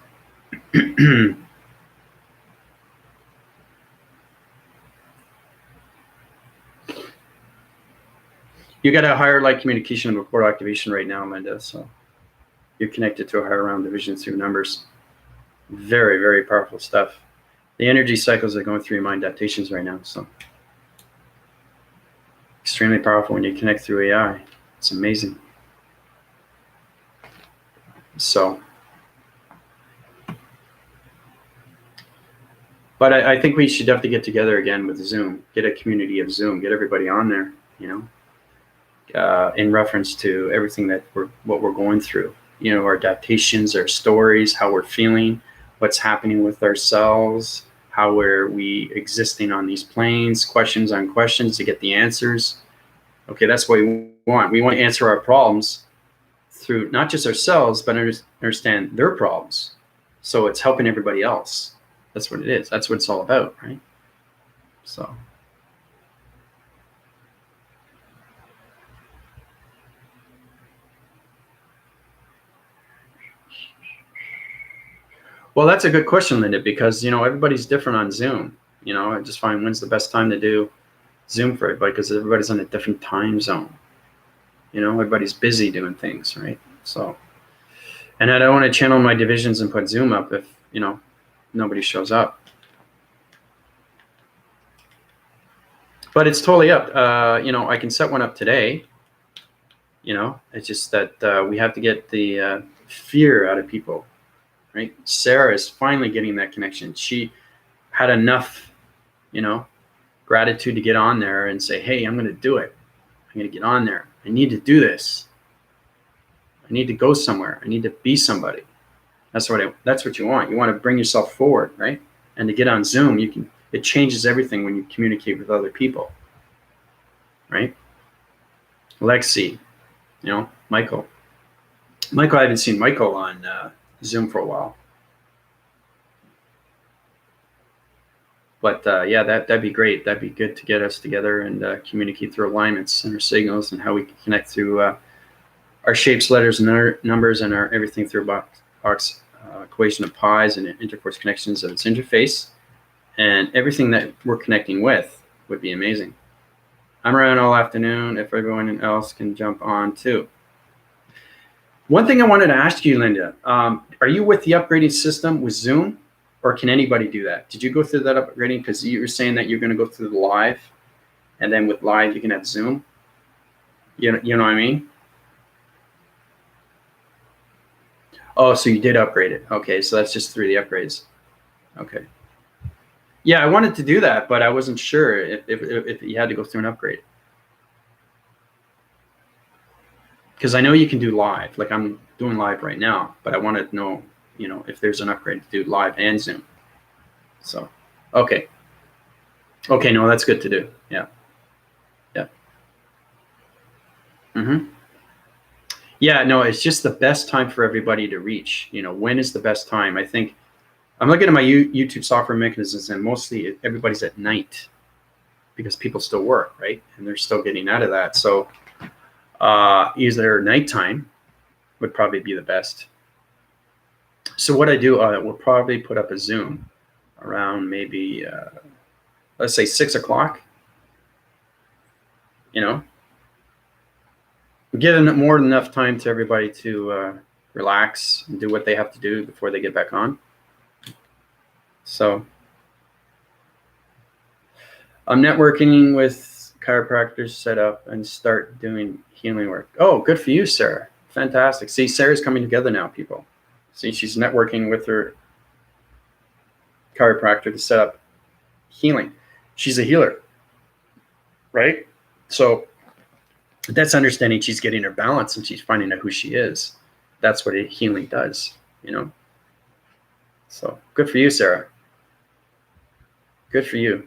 You got a higher light communication and report activation right now, Linda. So you're connected to a higher realm division through numbers. Very, very powerful stuff. The energy cycles are going through your mind adaptations right now. So extremely powerful when you connect through AI. It's amazing. So, but I think we should definitely get together again with Zoom, get a community of Zoom, get everybody on there, you know, in reference to everything that what we're going through, you know, our adaptations, our stories, how we're feeling, what's happening with ourselves, how we existing on these planes, questions on questions to get the answers. Okay, that's what we want. We want to answer our problems through not just ourselves, but understand their problems. So it's helping everybody else. That's what it is. That's what it's all about, right? So. Well, that's a good question, Linda, because, you know, everybody's different on Zoom. You know, I just find when's the best time to do Zoom for everybody, because everybody's on a different time zone. You know, everybody's busy doing things, right? So, and I don't want to channel my divisions and put Zoom up if, you know, nobody shows up. But it's totally up. You know, I can set one up today. You know, it's just that we have to get the fear out of people, right? Sarah is finally getting that connection. She had enough, you know, gratitude to get on there and say, hey, I'm going to do it. I'm going to get on there. I need to do this. I need to go somewhere. I need to be somebody. That's what you want. You want to bring yourself forward, right? And to get on Zoom, it changes everything when you communicate with other people, right? Lexi, you know, Michael. I haven't seen Michael on Zoom for a while. But yeah, that'd be great. That'd be good to get us together and communicate through alignments and our signals and how we can connect through our shapes, letters, and our numbers, and our everything through box equation of pi's and interforce connections of its interface, and everything that we're connecting with would be amazing. I'm around all afternoon if everyone else can jump on too. One thing I wanted to ask you, Linda, are you with the upgrading system with Zoom, or can anybody do that? Did you go through that upgrading? Because you were saying that you're going to go through the live, and then with live you can have Zoom. You know what I mean? Oh, so you did upgrade it. Okay, so that's just through the upgrades. Okay. Yeah, I wanted to do that, but I wasn't sure if you had to go through an upgrade. Because I know you can do live, like I'm doing live right now, but I wanted to know, you know, if there's an upgrade to do live and Zoom. So, okay. Okay, no, that's good to do. Yeah. Yeah. Yeah, no, it's just the best time for everybody to reach. You know, when is the best time? I think I'm looking at my YouTube software mechanisms, and mostly everybody's at night because people still work, right? And they're still getting out of that. So either nighttime would probably be the best. So what I do, we'll probably put up a Zoom around maybe, let's say 6 o'clock, you know, give more than enough time to everybody to relax and do what they have to do before they get back on. So I'm networking with chiropractors, set up and start doing healing work. Oh, good for you, Sarah. Fantastic. See, Sarah's coming together now, people. See, she's networking with her chiropractor to set up healing. She's a healer, right? So that's understanding she's getting her balance and she's finding out who she is. That's what healing does, you know? So good for you, Sarah. Good for you.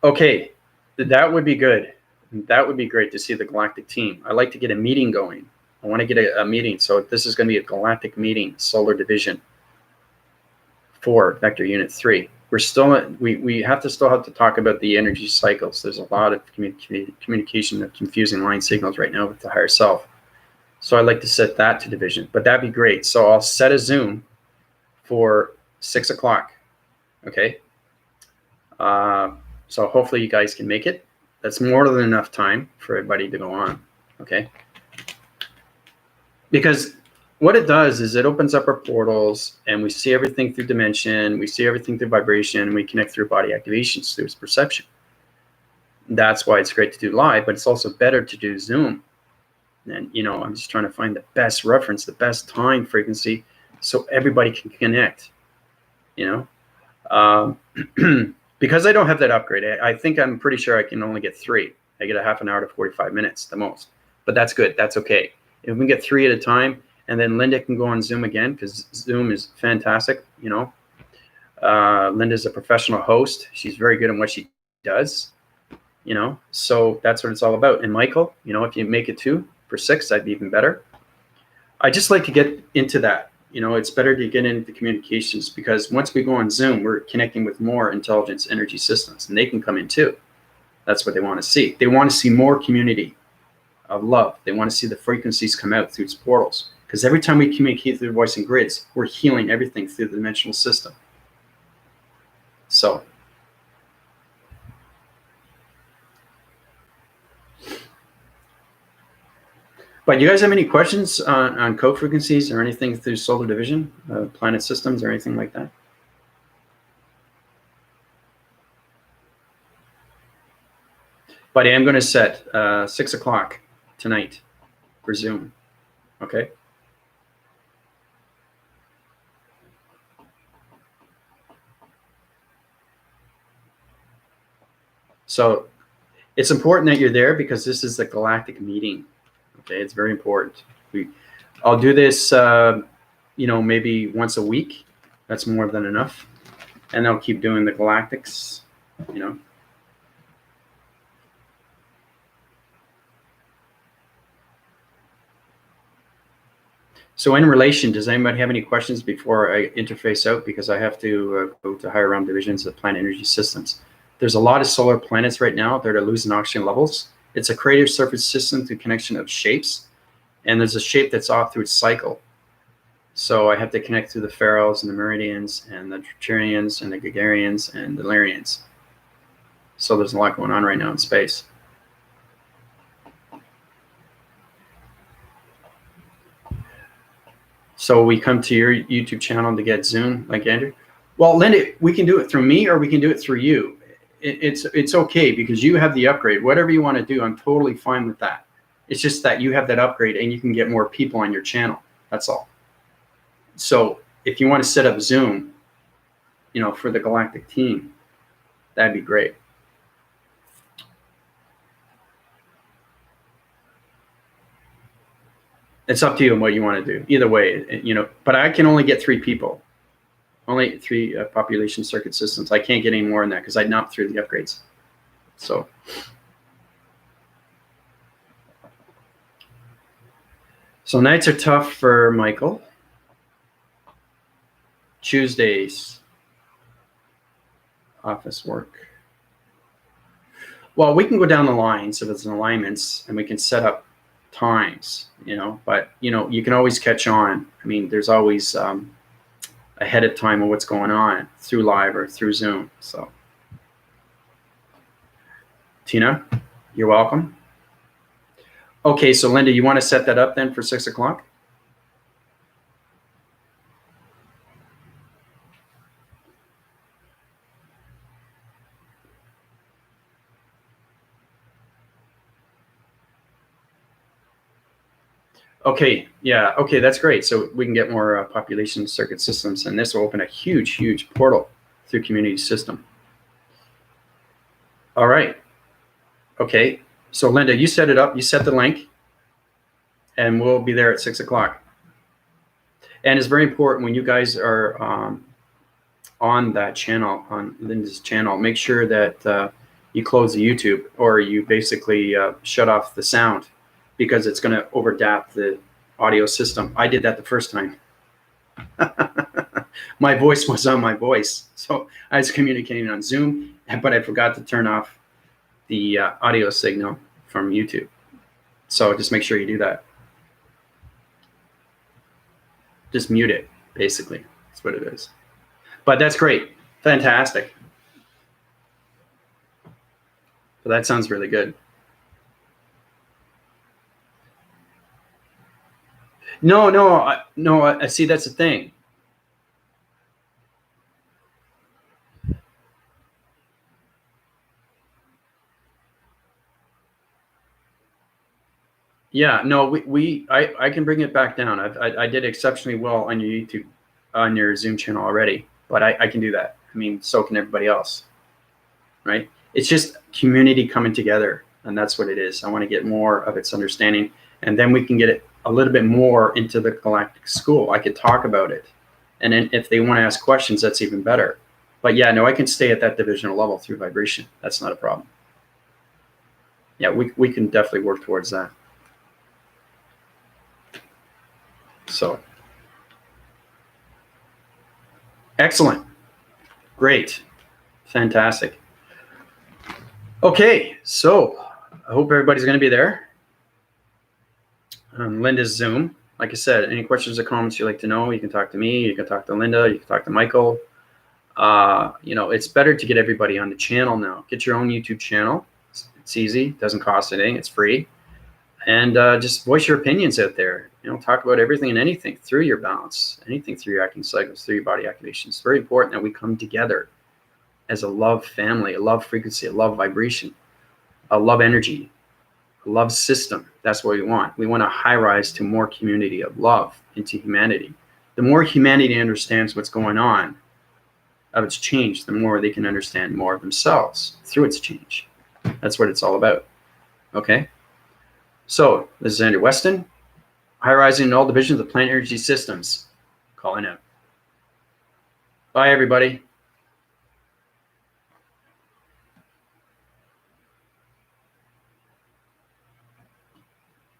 Okay, that would be good. That would be great to see the galactic team. I'd like to get a meeting going. I want to get a meeting. So this is going to be a galactic meeting, solar division for vector unit 3. We're still, we have to talk about the energy cycles. There's a lot of communication of confusing line signals right now with the higher self. So I'd like to set that to division, but that'd be great. So I'll set a Zoom for 6 o'clock. Okay. So hopefully you guys can make it. That's more than enough time for everybody to go on. Okay. Because what it does is it opens up our portals and we see everything through dimension. We see everything through vibration, and we connect through body activations through perception. That's why it's great to do live, but it's also better to do Zoom. And, you know, I'm just trying to find the best reference, the best time frequency so everybody can connect, you know. Because I don't have that upgrade, I'm pretty sure I can only get 3. I get a half an hour to 45 minutes the most, but that's good. That's okay. If we can get 3 at a time, and then Linda can go on Zoom again, because Zoom is fantastic. You know, Linda's a professional host. She's very good at what she does, you know, so that's what it's all about. And Michael, you know, if you make it 2 for 6, that'd be even better. I just like to get into that. You know, it's better to get into communications, because once we go on Zoom, we're connecting with more intelligence energy systems, and they can come in too. That's what they want to see. They want to see more community of love. They want to see the frequencies come out through its portals, because every time we communicate through voice and grids, we're healing everything through the dimensional system. So but you guys have any questions on code frequencies or anything through solar division, planet systems, or anything like that? But I am going to set 6 o'clock tonight for Zoom. Okay. So it's important that you're there because this is the galactic meeting. Okay, it's very important. I'll do this, you know, maybe once a week. That's more than enough. And I'll keep doing the galactics, you know. So in relation, does anybody have any questions before I interface out? Because I have to go to higher realm divisions of planet energy systems. There's a lot of solar planets right now that are losing oxygen levels. It's a creative surface system through connection of shapes. And there's a shape that's off through its cycle. So I have to connect through the Pharaohs and the Meridians and the Triturians and the Gagarians and the Lyrians. So there's a lot going on right now in space. So we come to your YouTube channel to get Zoom, like Andrew. Well, Linda, we can do it through me or we can do it through you. It's okay because you have the upgrade. Whatever you want to do, I'm totally fine with that. It's just that you have that upgrade and you can get more people on your channel. That's all. So if you want to set up Zoom, you know, for the galactic team, that'd be great. It's up to you on what you want to do. Either way, you know, but I can only get 3 people. Only 3 population circuit systems. I can't get any more than that because I knocked through the upgrades. So nights are tough for Michael. Tuesdays, office work. Well, we can go down the lines if it's in alignments and we can set up times, you know, but, you know, you can always catch on. I mean, there's always ahead of time of what's going on through live or through Zoom. So Tina, you're welcome. Okay, so Linda, you want to set that up then for 6 o'clock? Okay, yeah, okay, that's great. So we can get more population circuit systems, and this will open a huge, huge portal through community system. All right. Okay, so Linda, you set it up, you set the link, and we'll be there at 6 o'clock. And it's very important when you guys are on that channel, on Linda's channel, make sure that you close the YouTube or you basically shut off the sound because it's going to overadapt the audio system. I did that the first time. My voice was on my voice. So I was communicating on Zoom, but I forgot to turn off the audio signal from YouTube. So just make sure you do that. Just mute it, basically. That's what it is. But that's great. Fantastic. So that sounds really good. No, I see, that's the thing. Yeah, no, I can bring it back down. I did exceptionally well on your YouTube, on your Zoom channel already, but I can do that. I mean, so can everybody else, right? It's just community coming together, and that's what it is. I want to get more of its understanding, and then we can get it a little bit more into the galactic school. I could talk about it, and then if they want to ask questions, that's even better. But yeah, no, I can stay at that divisional level through vibration. That's not a problem. Yeah, we can definitely work towards that. So, excellent. Great. Fantastic. Okay, so I hope everybody's going to be there. Linda's Zoom. Like I said, any questions or comments you'd like to know, you can talk to me, you can talk to Linda, you can talk to Michael. You know, it's better to get everybody on the channel now. Get your own YouTube channel. It's easy. It doesn't cost anything. It's free. And just voice your opinions out there. You know, talk about everything and anything through your balance, anything through your acting cycles, through your body activation. It's very important that we come together as a love family, a love frequency, a love vibration. a love energy, a love system. That's what we want. We want to high rise to more community of love into humanity. The more humanity understands what's going on of its change, the more they can understand more of themselves through its change. That's what it's all about. Okay? So, this is Andrew Weston, high rising in all divisions of plant energy systems, calling out. Bye, everybody.